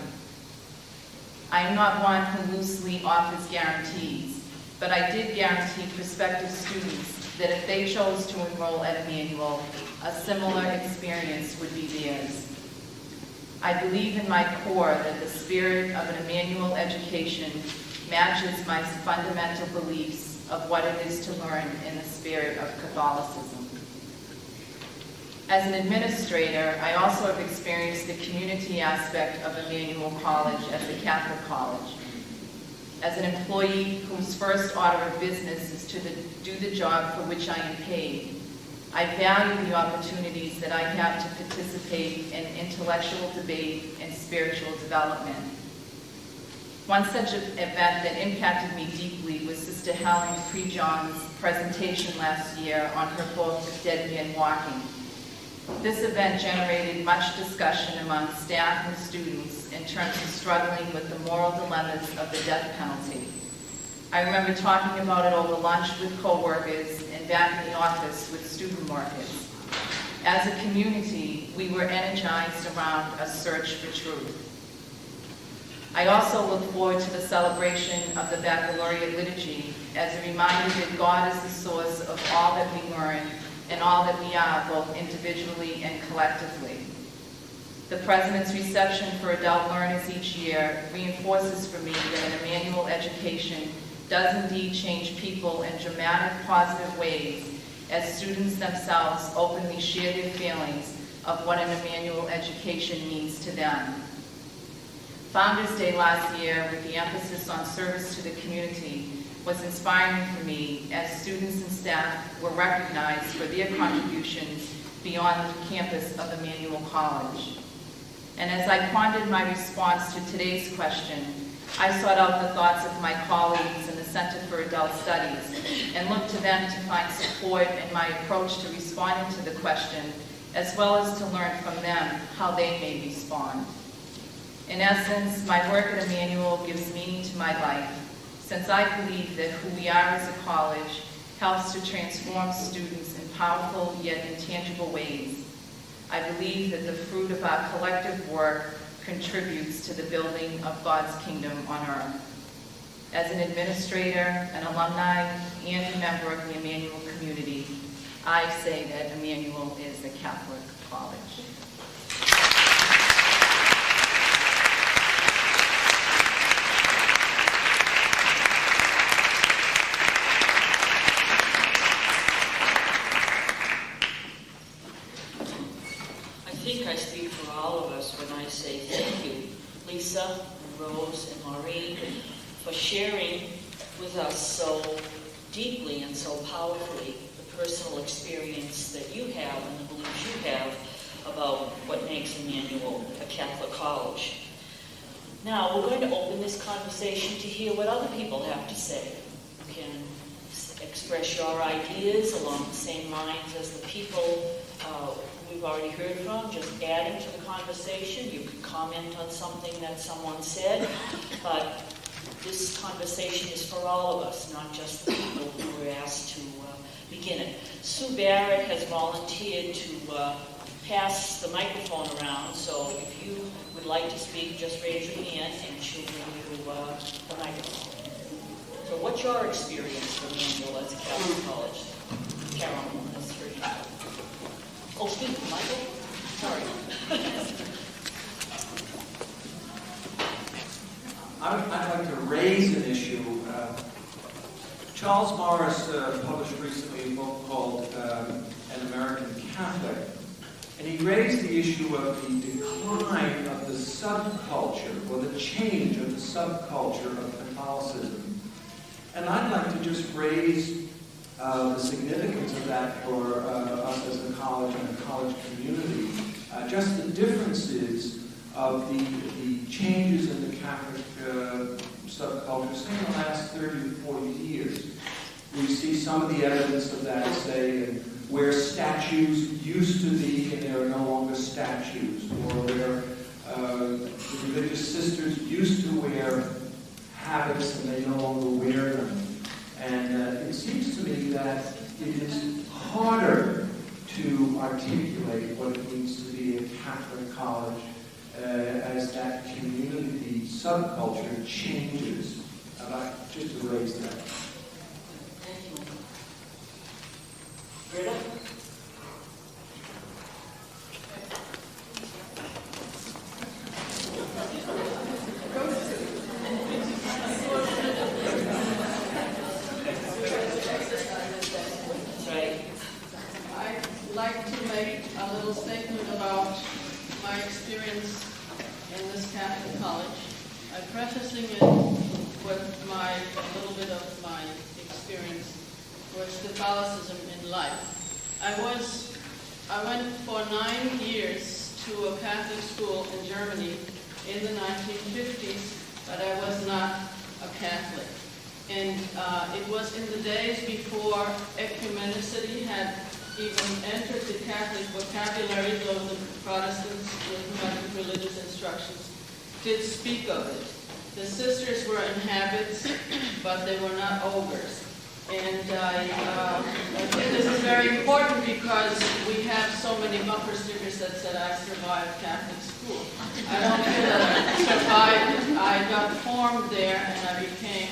I am not one who loosely offers guarantees, but I did guarantee prospective students that if they chose to enroll at Emmanuel, a similar experience would be theirs. I believe in my core that the spirit of an Emmanuel education matches my fundamental beliefs of what it is to learn in the spirit of Catholicism. As an administrator, I also have experienced the community aspect of Emmanuel College as a Catholic college. As an employee whose first order of business is to do the job for which I am paid, I value the opportunities that I have to participate in intellectual debate and spiritual development. One such event that impacted me deeply was Sister Helen Prejohn's presentation last year on her book, Dead Man Walking. This event generated much discussion among staff and students in terms of struggling with the moral dilemmas of the death penalty. I remember talking about it over lunch with co-workers and back in the office with student workers. As a community, we were energized around a search for truth. I also look forward to the celebration of the Baccalaureate Liturgy as a reminder that God is the source of all that we learn and all that we are, both individually and collectively. The President's reception for adult learners each year reinforces for me that an Emmanuel education does indeed change people in dramatic, positive ways as students themselves openly share their feelings of what an Emmanuel education means to them. Founders Day last year, with the emphasis on service to the community, was inspiring for me as students and staff were recognized for their contributions beyond the campus of Emmanuel College. And as I pondered my response to today's question, I sought out the thoughts of my colleagues in the Center for Adult Studies and looked to them to find support in my approach to responding to the question, as well as to learn from them how they may respond. In essence, my work at Emmanuel gives meaning to my life, since I believe that who we are as a college helps to transform students in powerful yet intangible ways. I believe that the fruit of our collective work contributes to the building of God's kingdom on earth. As an administrator, an alumni, and a member of the Emmanuel community, I say that Emmanuel is a Catholic college. I think I speak for all of us when I say thank you, Lisa, and Rose, and Maureen, for sharing with us so deeply and so powerfully the personal experience that you have and the beliefs you have about what makes Emmanuel a Catholic college. Now, we're going to open this conversation to hear what other people have to say. You can express your ideas along the same lines as the people we've already heard from, just adding to the conversation. You can comment on something that someone said, but this conversation is for all of us, not just the people who were asked to begin it. Sue Barrett has volunteered to pass the microphone around, so if you would like to speak, just raise your hand and she'll bring you the microphone. So what's your experience, Emmanuel, as a Catholic college? Carol, that's three. Oh, excuse me, Michael? Sorry. I'd like to raise an issue. Charles Morris published recently a book called An American Catholic, and he raised the issue of the decline of the subculture, or the change of the subculture of Catholicism. And I'd like to just raise the significance of that for us as a college and a college community. Just the differences of the changes in the Catholic subculture, say in the last 30 to 40 years. We see some of the evidence of that, say, in where statues used to be and there are no longer statues, or where the religious sisters used to wear habits and they no longer wear them. And it seems to me that it is harder to articulate what it means to be a Catholic college as that community subculture changes. I'd like just to raise that. Thank you. Britta? I'd like to make a little statement about my experience in this Catholic college. I'm prefacing it with a little bit of my experience with Catholicism in life. I went for 9 years to a Catholic school in Germany in the 1950s, but I was not a Catholic. And it was in the days before ecumenicity had even entered the Catholic vocabulary, though the Protestants with whom religious instructions did speak of it. The sisters were in habits, but they were not ogres. And I think this is very important because we have so many bumper stickers that said I survived Catholic school. I don't feel that I survived. I got formed there and I became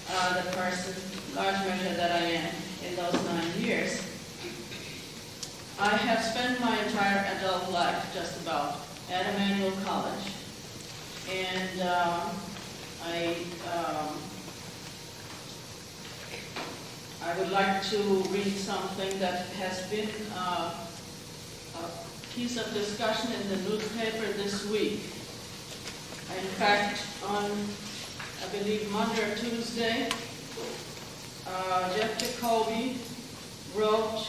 the person, large measure, that I am in those 9 years. I have spent my entire adult life just about at Emmanuel College. And I would like to read something that has been a piece of discussion in the newspaper this week. In fact, on, I believe, Monday or Tuesday, Jeff Jacoby wrote,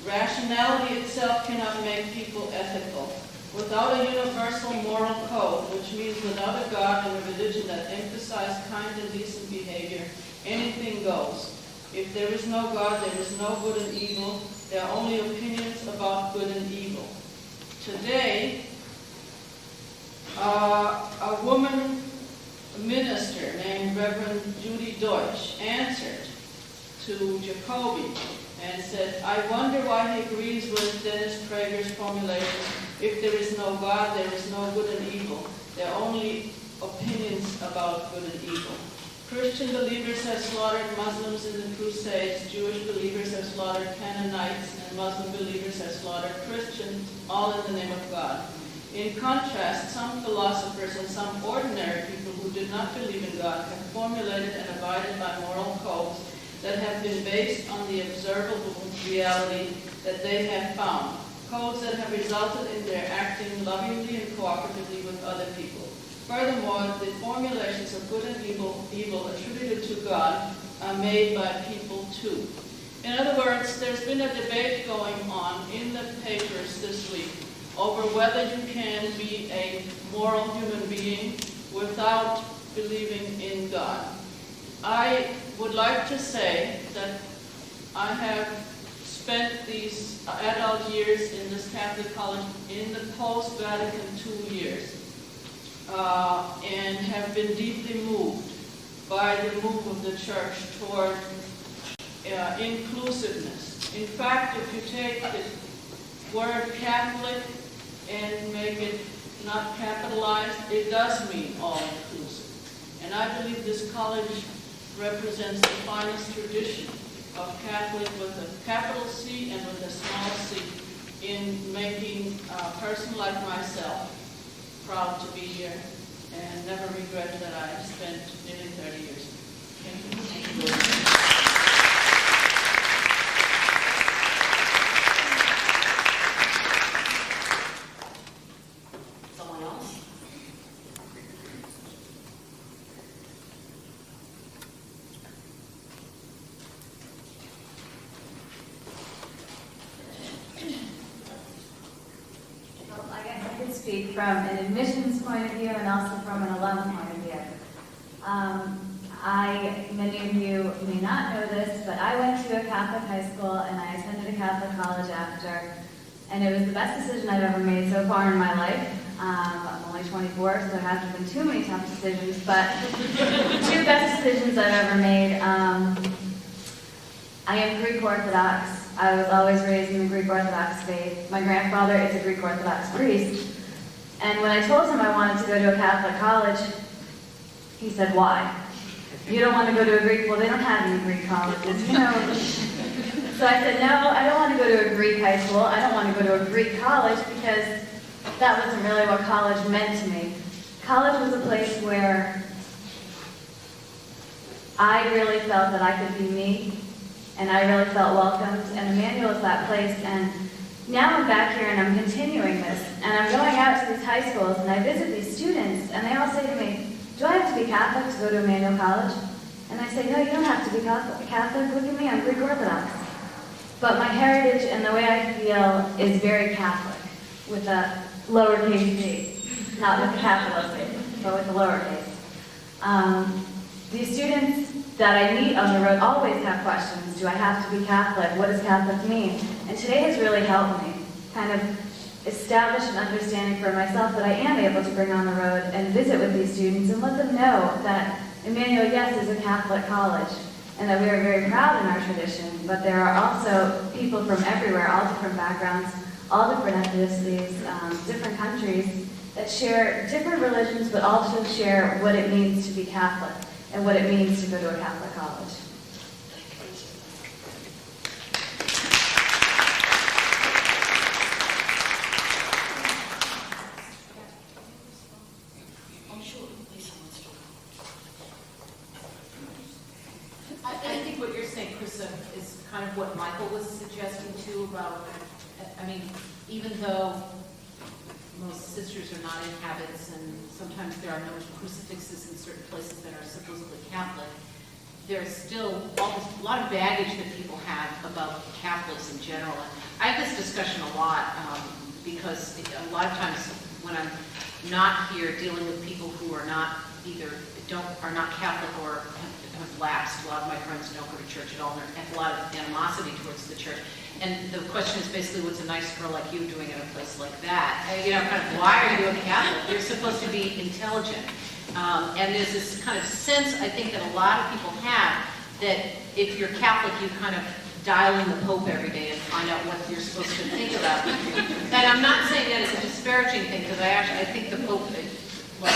"Rationality itself cannot make people ethical. Without a universal moral code, which means without a God and a religion that emphasize kind and decent behavior, anything goes. If there is no God, there is no good and evil. There are only opinions about good and evil." Today, a woman minister named Reverend Judy Deutsch answered to Jacoby and said, "I wonder why he agrees with Dennis Prager's formulation, if there is no God, there is no good and evil. There are only opinions about good and evil. Christian believers have slaughtered Muslims in the Crusades, Jewish believers have slaughtered Canaanites, and Muslim believers have slaughtered Christians, all in the name of God. In contrast, some philosophers and some ordinary people who did not believe in God have formulated and abided by moral codes that have been based on the observable reality that they have found, codes that have resulted in their acting lovingly and cooperatively with other people. Furthermore, the formulations of good and evil attributed to God are made by people too." In other words, there's been a debate going on in the papers this week over whether you can be a moral human being without believing in God. I would like to say that I have spent these adult years in this Catholic college in the post-Vatican II years and have been deeply moved by the move of the church toward inclusiveness. In fact, if you take the word Catholic and make it not capitalized, it does mean all-inclusive. And I believe this college represents the finest tradition of Catholic with a capital C and with a small c in making a person like myself proud to be here and never regret that I spent nearly 30 years. Thank you. Speak from an admissions point of view and also from an alum point of view. Many of you may not know this, but I went to a Catholic high school and I attended a Catholic college after, and it was the best decision I've ever made so far in my life. I'm only 24, so there hasn't been too many tough decisions, but the two best decisions I've ever made. I am Greek Orthodox. I was always raised in the Greek Orthodox faith. My grandfather is a Greek Orthodox priest. And when I told him I wanted to go to a Catholic college, he said, "Why? You don't want to go to a Greek?" Well, they don't have any Greek colleges, you know. So I said, "No, I don't want to go to a Greek high school. I don't want to go to a Greek college because that wasn't really what college meant to me. College was a place where I really felt that I could be me, and I really felt welcomed, and Emmanuel is that place. And now I'm back here and I'm continuing this, and I'm going out to these high schools and I visit these students and they all say to me, "Do I have to be Catholic to go to Emmanuel College?" And I say, "No, you don't have to be Catholic. Look at me, I'm Greek Orthodox." But my heritage and the way I feel is very Catholic, with a lowercase c, not with a capital C, but with a lowercase. These students that I meet on the road always have questions. Do I have to be Catholic? What does Catholic mean? And today has really helped me kind of establish an understanding for myself that I am able to bring on the road and visit with these students and let them know that Emmanuel, yes, is a Catholic college and that we are very proud in our tradition, but there are also people from everywhere, all different backgrounds, all different ethnicities, different countries that share different religions but also share what it means to be Catholic and what it means to go to a Catholic college. I think what you're saying, Krista, is kind of what Michael was suggesting too about, I mean, even though most sisters are not in habits and sometimes there are no crucifixes in certain places that are supposedly Catholic, there's still a lot of baggage that people have about Catholics in general. And I have this discussion a lot because a lot of times when I'm not here dealing with people who are not are not Catholic or have lapsed, a lot of my friends don't go to church at all and have a lot of animosity towards the church. And the question is basically, what's a nice girl like you doing in a place like that? You know, kind of, why are you a Catholic? You're supposed to be intelligent. And there's this kind of sense, I think, that a lot of people have that if you're Catholic, you kind of dial in the Pope every day and find out what you're supposed to think about. And I'm not saying that as a disparaging thing, because I think the Pope, a lot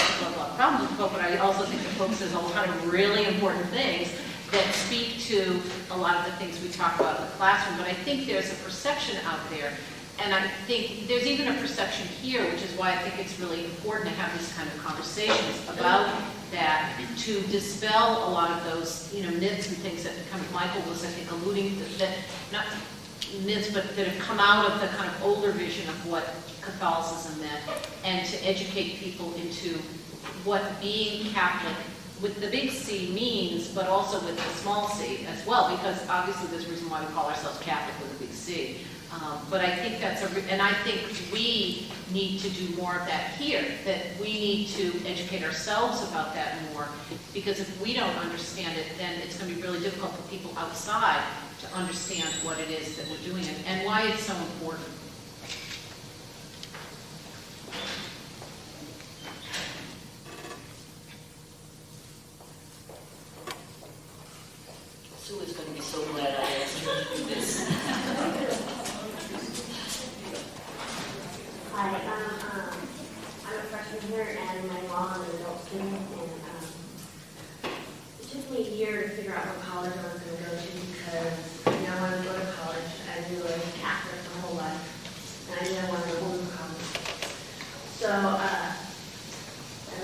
of problems with the Pope, but I also think the Pope says a lot of really important things that speak to a lot of the things we talk about in the classroom. But I think there's a perception out there, and I think there's even a perception here, which is why I think it's really important to have these kind of conversations about that, to dispel a lot of those, you know, myths and things that kind of Michael was, I think, alluding to, that not myths, but that have come out of the kind of older vision of what Catholicism meant, and to educate people into what being Catholic with the big C means, but also with the small c as well, because obviously there's a reason why we call ourselves Catholic with a big C. But I think and I think we need to do more of that here, that we need to educate ourselves about that more, because if we don't understand it, then it's going to be really difficult for people outside to understand what it is that we're doing and why it's so important. Sue is going to be so glad I asked her to do this. Hi, I'm a freshman here, and my mom is an adult student, and it took me a year to figure out what college I was going to go to because I knew I wanted to go to college. I knew I was Catholic my whole life, and I knew I wanted to go to college. So I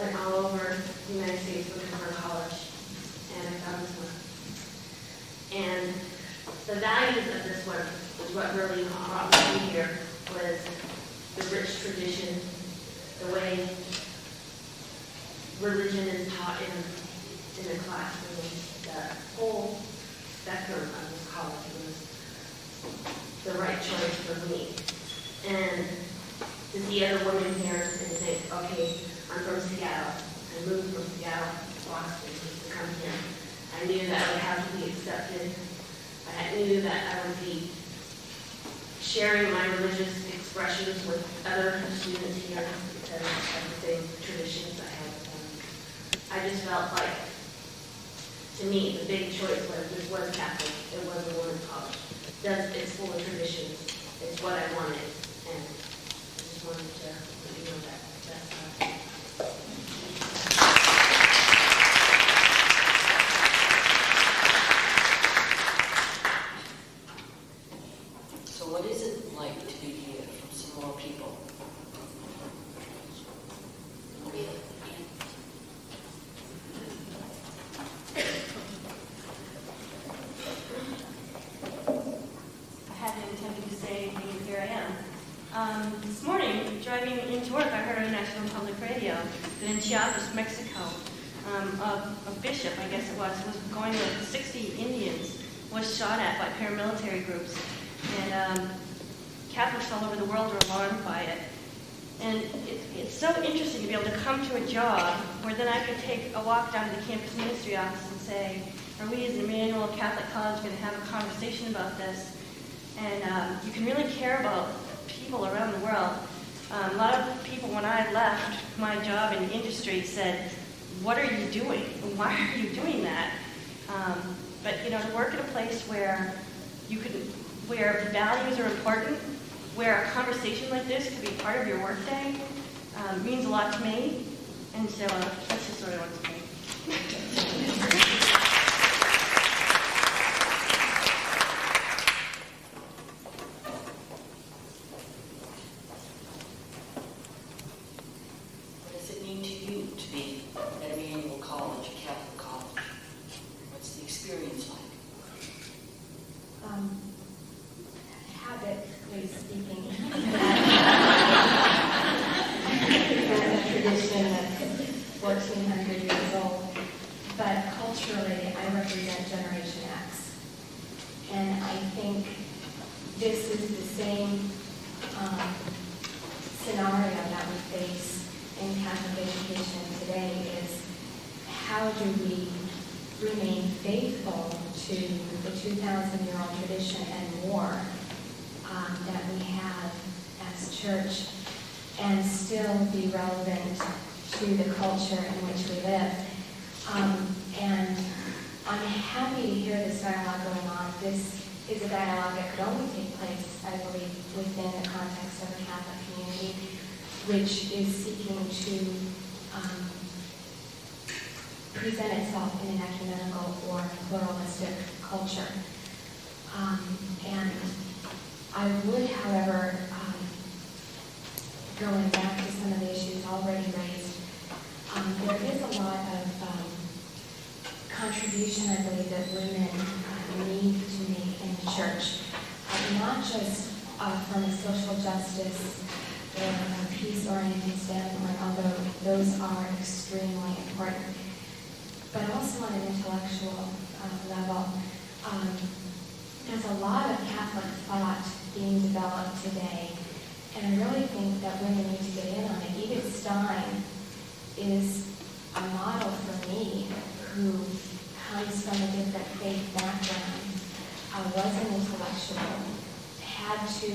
went all over the United States looking for a college, and I found this one. And the values of this one was what really brought me here, was the rich tradition, the way religion is taught in the classroom, the whole spectrum of this college was the right choice for me. And to see other women here and think, okay, I'm from Seattle. I moved from Seattle to Boston to come here. I knew that I would have to be accepted. I knew that I would be sharing my religious expressions with other students here because of the same traditions I have. I just felt like, to me, the big choice was this was Catholic. It was a women's college. It's full of traditions. It's what I wanted, and I just wanted to let you know that. So what is it like to be here from some more people? I hadn't intended to say anything, but here I am. This morning, driving into work, I heard on National Public Radio that in Chiapas, Mexico, a bishop, I guess it was going with 60 Indians, was shot at by paramilitary groups. And Catholics all over the world are alarmed by it. And it's so interesting to be able to come to a job where then I could take a walk down to the campus ministry office and say, are we as Emmanuel Catholic College going to have a conversation about this? And you can really care about people around the world. A lot of people, when I left my job in industry, said, what are you doing? Why are you doing that? But to work at a place where where values are important, where a conversation like this could be part of your workday, means a lot to me. And so that's just what I want to say. What does it mean to you to be at Emmanuel College, a Catholic college? What's the experience like? Habitually speaking, a tradition that's 1,400 years old, but culturally I represent Generation X. And I think this is the same scenario that we face in Catholic education today is how do we remain faithful to the 2,000-year-old tradition and more that we have as a church and still be relevant to the culture in which we live. And I'm happy to hear this dialogue going on. This is a dialogue that could only take place, I believe, within the context of a Catholic community, which is seeking to present itself in an ecumenical or pluralistic culture. And I would, however, going back to some of the issues already raised, there is a lot of contribution, I believe, that women need to make in the church, not just from a social justice or a peace-oriented standpoint, although those are extremely important, but also on an intellectual level. There's a lot of Catholic thought being developed today. And I really think that women need to get in on it. Edith Stein is a model for me who comes from a different faith background, was an intellectual, had to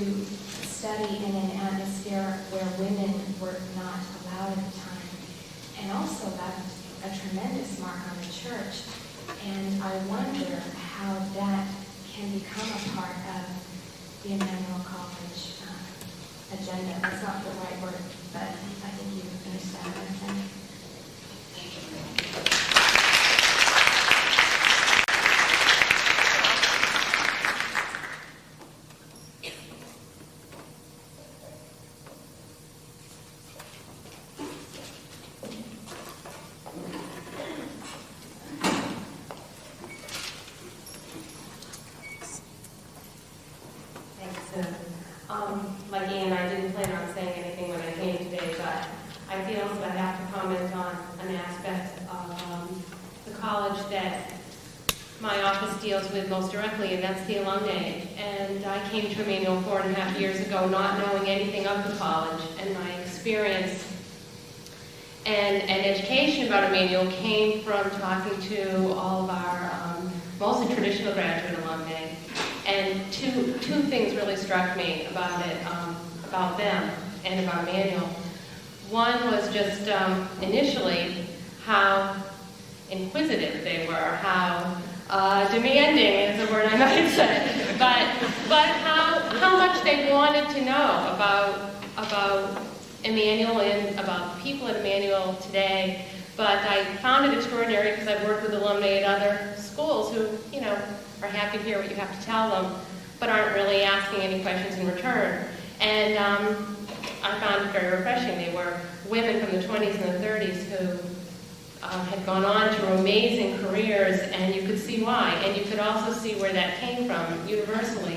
study in an atmosphere where women were not allowed at the time, and also left a tremendous mark on the church. And I wonder how that can become a part of the Emmanuel College agenda. That's not the right word, but I think you understand what I'm saying. Like Ian, I didn't plan on saying anything when I came today, but I feel that I have to comment on an aspect of the college that my office deals with most directly, and that's the alumni. And I came to Emmanuel 4.5 years ago not knowing anything of the college, and my experience and education about Emmanuel came from talking to all of our mostly traditional graduate alumni. And two things really struck me about it, about them and about Emmanuel. One was just initially how inquisitive they were, how demanding is a word I might say, but how much they wanted to know about Emmanuel and about the people at Emmanuel today. But I found it extraordinary because I've worked with alumni at other schools who, are happy to hear what you have to tell them, but aren't really asking any questions in return. And I found it very refreshing. They were women from the 20s and the 30s who had gone on to amazing careers, and you could see why. And you could also see where that came from, universally,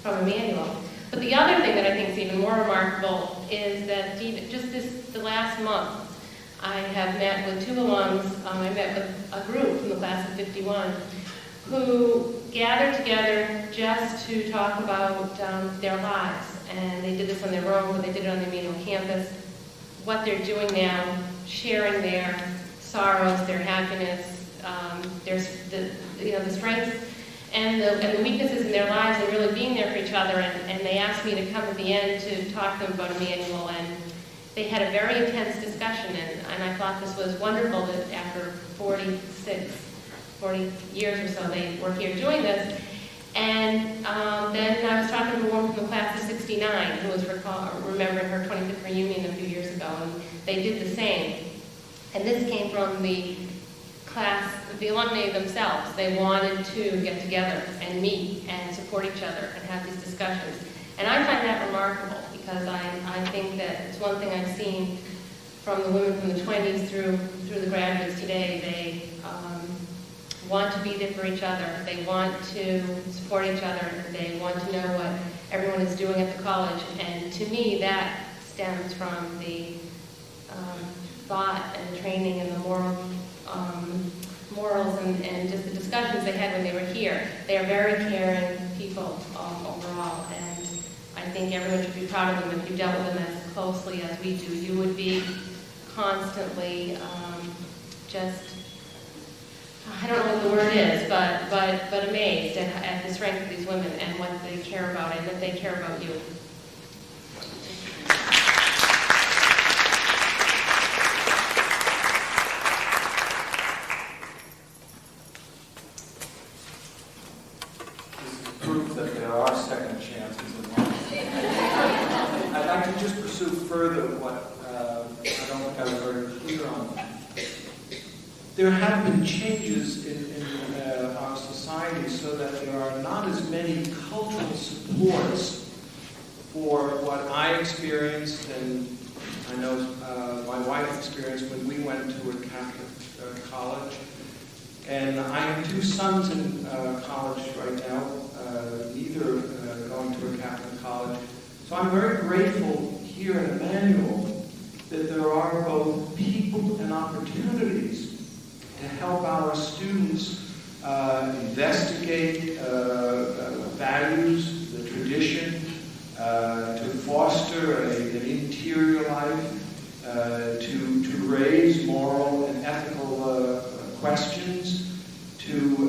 from Emmanuel. But the other thing that I think is even more remarkable is that just the last month, I have met with two alums. I met with a group from the class of 51 who gathered together just to talk about their lives. And they did this on their own, but they did it on the Emmanuel campus. What they're doing now, sharing their sorrows, their happiness, the strengths and the weaknesses in their lives, and really being there for each other. And they asked me to come at the end to talk to them about Emmanuel. And they had a very intense discussion, and I thought this was wonderful that after 40 years or so they were here doing this. And then I was talking to a woman from the class of 69 who was remembering her 25th reunion a few years ago, and they did the same. And this came from the class, the alumni themselves. They wanted to get together and meet and support each other and have these discussions. And I find that remarkable because I think that it's one thing I've seen from the women from the 20s through the graduates today. They want to be there for each other. They want to support each other. They want to know what everyone is doing at the college. And to me, that stems from the thought and training and the morals and just the discussions they had when they were here. They are very caring people overall, and I think everyone should be proud of them. If you dealt with them as closely as we do, you would be constantly I don't know what the word is, but amazed at the strength of these women and what they care about and that they care about you. This is proof that there are second chances in life. I'd like to just pursue further what I don't think I was very clear on. There have been changes in our society so that there are not as many cultural supports for what I experienced, and I know my wife experienced when we went to a Catholic college. And I have two sons in college right now, neither going to a Catholic college. So I'm very grateful here in Emmanuel that there are both people and opportunities to help our students investigate values, the tradition, to foster an interior life, to raise moral and ethical questions, to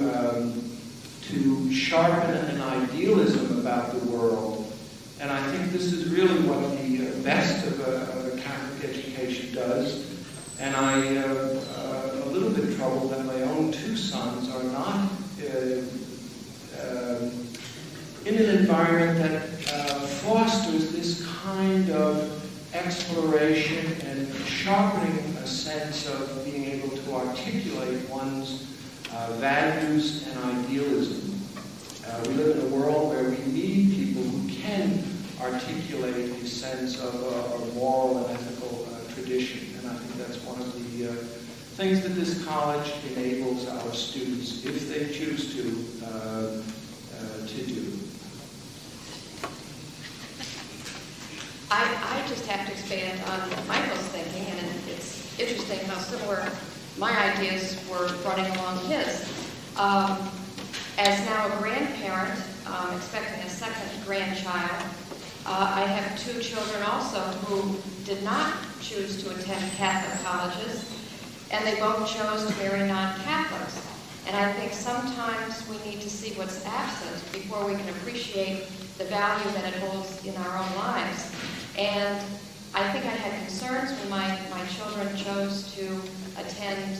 sharpen an idealism about the world. And I think this is really what the best of a Catholic education does. And I am a little bit troubled that my own two sons are not in an environment that fosters this kind of exploration and sharpening a sense of being able to articulate one's values and idealism. We live in a world where we need people who can articulate a sense of a moral and ethical tradition. And I think that's one of the things that this college enables our students, if they choose to do. I just have to expand on Michael's thinking, and it's interesting how similar my ideas were running along his. As now a grandparent, expecting a second grandchild, I have two children also who did not choose to attend Catholic colleges, and they both chose to marry non-Catholics. And I think sometimes we need to see what's absent before we can appreciate the value that it holds in our own lives. And I think I had concerns when my children chose to attend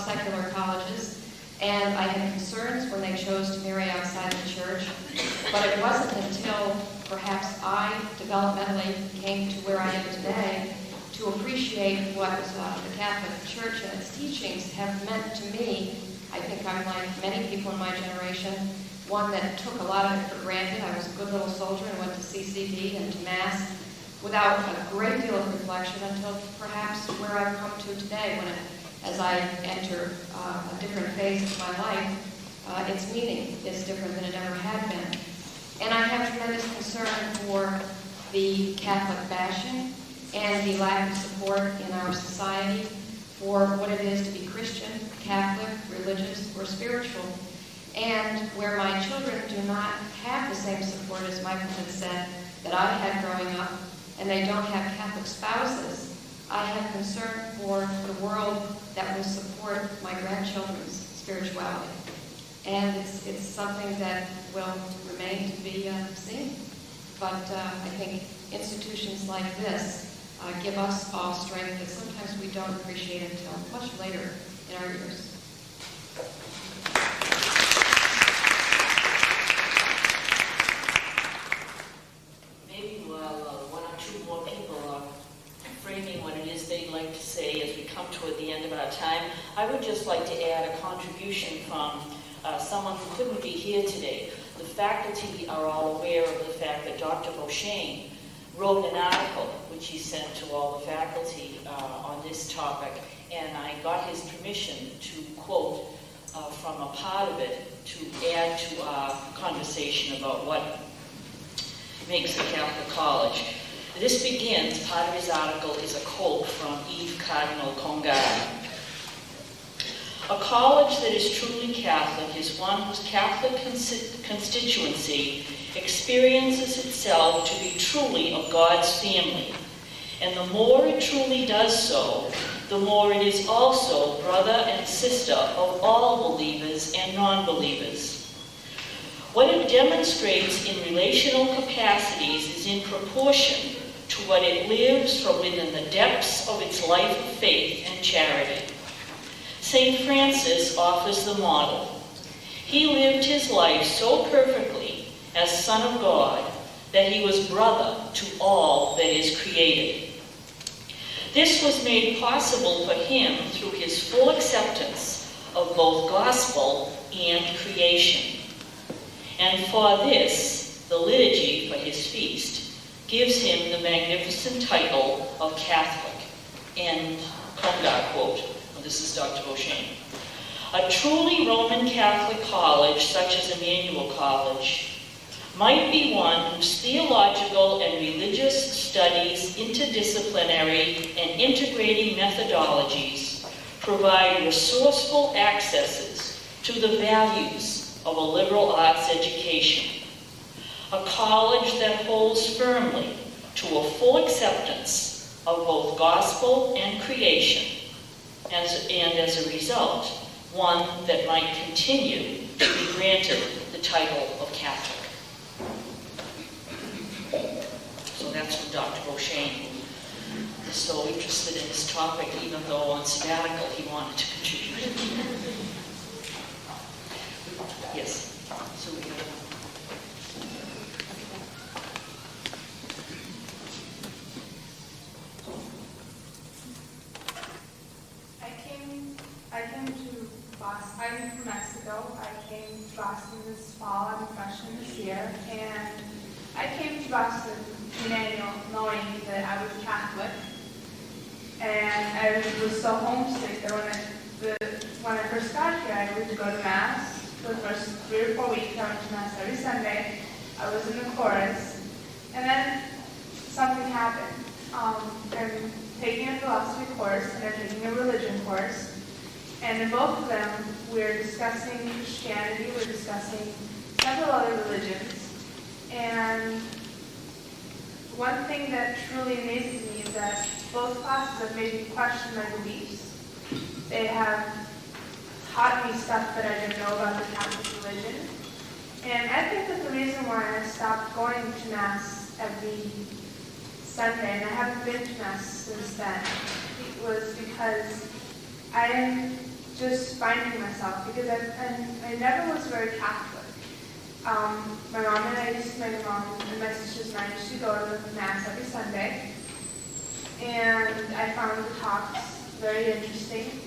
secular colleges, and I had concerns when they chose to marry outside the church. But it wasn't until perhaps I developmentally came to where I am today to appreciate what the Catholic Church and its teachings have meant to me. I think I'm like many people in my generation, one that took a lot of it for granted. I was a good little soldier and went to CCD and to Mass without a great deal of reflection until perhaps where I've come to today, when as I enter a different phase of my life, its meaning is different than it ever had been. And I have tremendous concern for the Catholic bashing and the lack of support in our society for what it is to be Christian, Catholic, religious, or spiritual. And where my children do not have the same support, as Michael had said, that I had growing up, and they don't have Catholic spouses, I have concern for the world that will support my grandchildren's spirituality. And it's something that will remain to be seen. But I think institutions like this give us all strength that sometimes we don't appreciate until much later in our years. Maybe while one or two more people are framing what it is they'd like to say as we come toward the end of our time, I would just like to add a contribution from someone who couldn't be here today. The faculty are all aware of the fact that Dr. Beauchesne wrote an article which he sent to all the faculty on this topic, and I got his permission to quote from a part of it to add to our conversation about what makes a Catholic college. This begins, part of his article is a quote from Eve Cardinal Congar. A college that is truly Catholic is one whose Catholic constituency experiences itself to be truly of God's family. And the more it truly does so, the more it is also brother and sister of all believers and non-believers. What it demonstrates in relational capacities is in proportion to what it lives from within the depths of its life of faith and charity. St. Francis offers the model. He lived his life so perfectly as Son of God that he was brother to all that is created. This was made possible for him through his full acceptance of both gospel and creation. And for this, the liturgy for his feast gives him the magnificent title of Catholic. End Congar quote. This is Dr. Beauchesne. A truly Roman Catholic college, such as Emmanuel College, might be one whose theological and religious studies, interdisciplinary and integrating methodologies provide resourceful accesses to the values of a liberal arts education. a college that holds firmly to a full acceptance of both gospel and creation, and as a result, one that might continue to be granted the title of Catholic. So that's from Dr. Beauchesne, who is so interested in this topic, even though on sabbatical he wanted to contribute. Yes, so we have I came to Boston. I'm from Mexico. I came to Boston this fall. I'm a freshman this year. And I came to Boston, Emmanuel, knowing that I was Catholic. And I was so homesick that when I first got here, I would go to Mass. For the first 3 or 4 weeks, I went to Mass every Sunday. I was in the chorus. And then something happened. I'm taking a philosophy course and I'm taking a religion course. And in both of them, we're discussing Christianity, we're discussing several other religions. And one thing that truly amazes me is that both classes have made me question my beliefs. They have taught me stuff that I didn't know about the Catholic religion. And I think that the reason why I stopped going to Mass every Sunday, and I haven't been to Mass since then, was because I am just finding myself, because I never was very Catholic. My mom and I used to, my mom and my sisters and I used to go to Mass every Sunday, and I found the talks very interesting,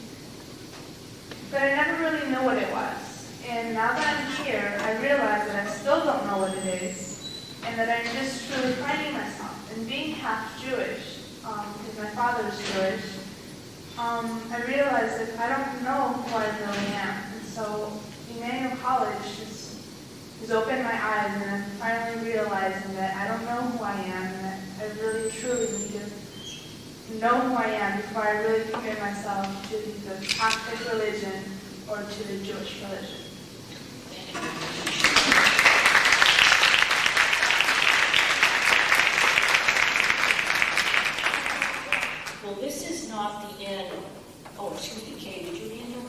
but I never really knew what it was. And now that I'm here, I realize that I still don't know what it is, and that I'm just truly finding myself. And being half Jewish, because my father is Jewish, I realized that I don't know who I really am. And so Emmanuel College has opened my eyes, and I'm finally realizing that I don't know who I am, and that I really truly need to know who I am before I really commit myself to the Catholic religion or to the Jewish religion. Well, this is not the end. Oh, excuse me, Kay, did you handle?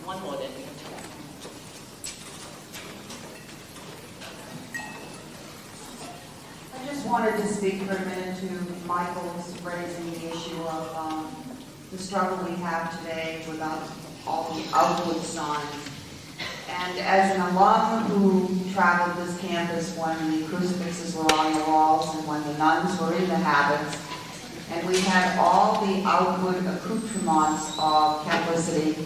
One more then we have time. I just wanted to speak for a minute to Michael's raising the issue of the struggle we have today without all the outward signs. And as an alum who traveled this campus when the crucifixes were on the walls and when the nuns were in the habits, and we had all the outward accoutrements of Catholicity,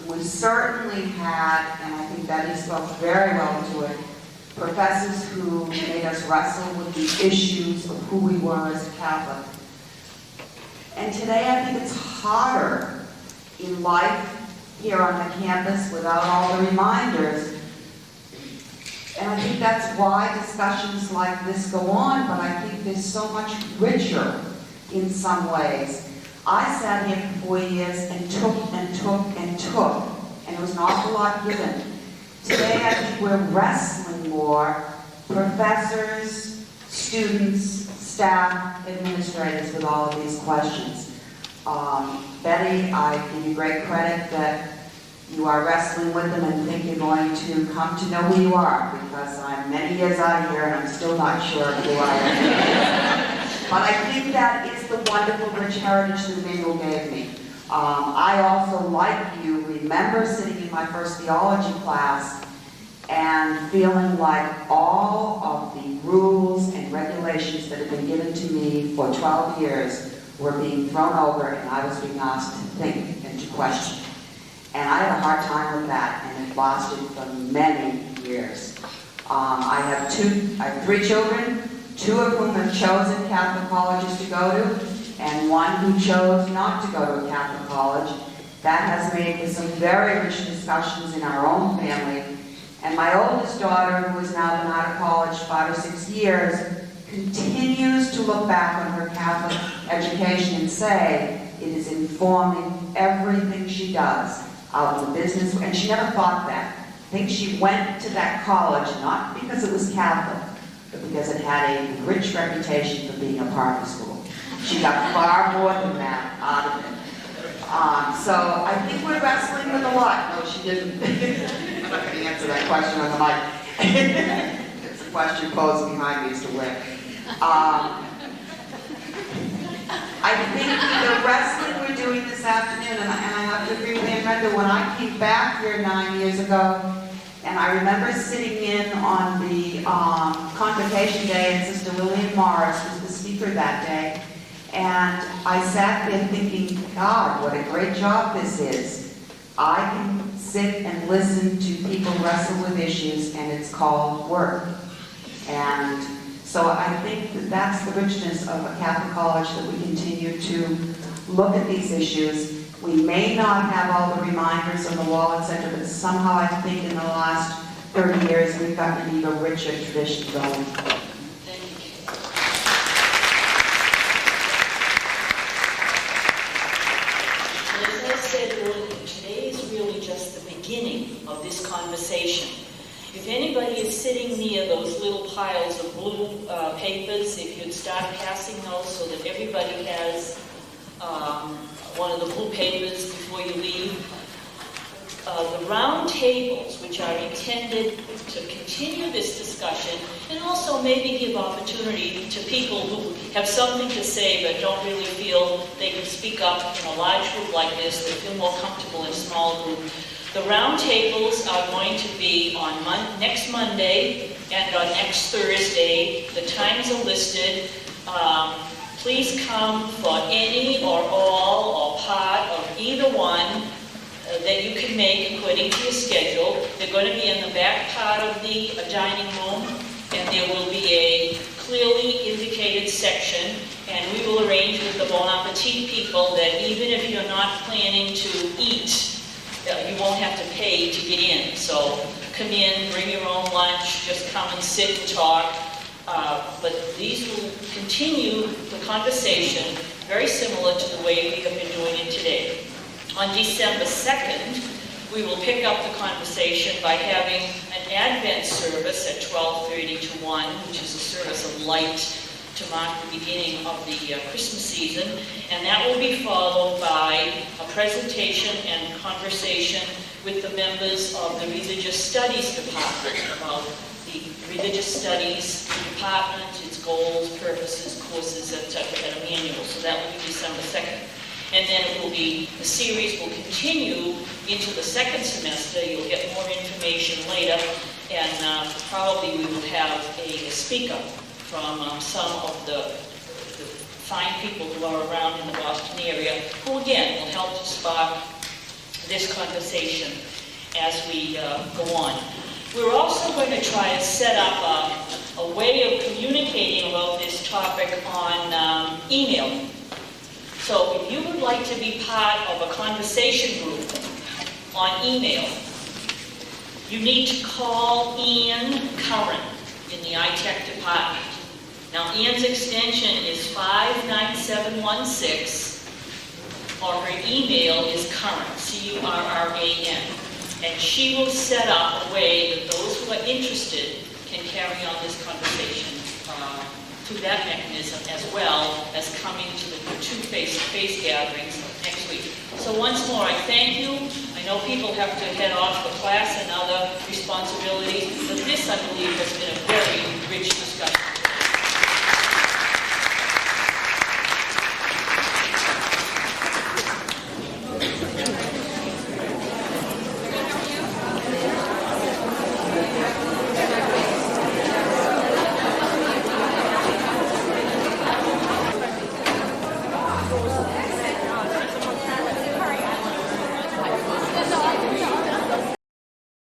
we certainly had, and I think Betty spoke very well to it, professors who made us wrestle with the issues of who we were as a Catholic. And today I think it's harder in life here on the campus without all the reminders. And I think that's why discussions like this go on, but I think they're so much richer in some ways. I sat here for 4 years and took and took and took, and it was an awful lot given. Today I think we're wrestling more, professors, students, staff, administrators, with all of these questions. Betty, I give you great credit that you are wrestling with them and think you're going to come to know who you are, because I'm many years out of here and I'm still not sure of who I am. But I think that is the wonderful, rich heritage that Emmanuel gave me. I also, like you, remember sitting in my first theology class and feeling like all of the rules and regulations that had been given to me for 12 years were being thrown over, and I was being asked to think and to question. And I had a hard time with that, and it lasted for many years. I have 3 children, 2 of whom have chosen Catholic colleges to go to, and 1 who chose not to go to a Catholic college. That has made for some very rich discussions in our own family. And my oldest daughter, who has now been out of college 5 or 6 years, continues to look back on her Catholic education and say it is informing everything she does out in the business. And she never thought that. I think she went to that college not because it was Catholic, but because it had a rich reputation for being a party school. She got far more than that out of it. So I think we're wrestling with a lot. No, she didn't. I'm not going to answer that question on the mic. It's a question posed behind me as to where. I think the wrestling we're doing this afternoon, and I have to agree with Ann Renda, when I came back here 9 years ago, and I remember sitting in on the convocation day, and Sister Lillian Morris was the speaker that day, and I sat there thinking, God, what a great job this is. I can sit and listen to people wrestle with issues, and it's called work. And so I think that that's the richness of a Catholic college, that we continue to look at these issues. We may not have all the reminders on the wall, etc., but somehow I think in the last 30 years we've gotten an even richer tradition going. As I said earlier, today is really just the beginning of this conversation. If anybody is sitting near those little piles of blue papers, if you'd start passing those so that everybody has one of the blue papers before you leave. The round tables, which are intended to continue this discussion and also maybe give opportunity to people who have something to say but don't really feel they can speak up in a large group like this, they feel more comfortable in a small group. The round tables are going to be on next Monday and on next Thursday. The times are listed. Please come for any or all or part of either one that you can make according to your schedule. They're going to be in the back part of the dining room, and there will be a clearly indicated section, and we will arrange with the Bon Appetit people that even if you're not planning to eat, you won't have to pay to get in. So come in, bring your own lunch, just come and sit and talk. But these will continue the conversation very similar to the way we have been doing it today. On December 2nd, we will pick up the conversation by having an Advent service at 12:30 to 1, which is a service of light to mark the beginning of the Christmas season, and that will be followed by a presentation and conversation with the members of the Religious Studies Department about the Religious Studies Department, its goals, purposes, courses, etc. at Emmanuel. So that will be December 2nd. And then it will be, the series will continue into the second semester. You'll get more information later, and probably we will have a speaker from some of the fine people who are around in the Boston area, who again will help to spark this conversation as we go on. We're also going to try to set up a way of communicating about this topic on email. So if you would like to be part of a conversation group on email, you need to call Ann Curran in the ITech department. Now, Ann's extension is 59716, or her email is Curran, C-U-R-R-A-N, and she will set up a way that those who are interested can carry on this conversation through that mechanism, as well as coming to the two face-to-face gatherings next week. So once more, I thank you. I know people have to head off for class and other responsibilities, but this, I believe, has been a very rich discussion.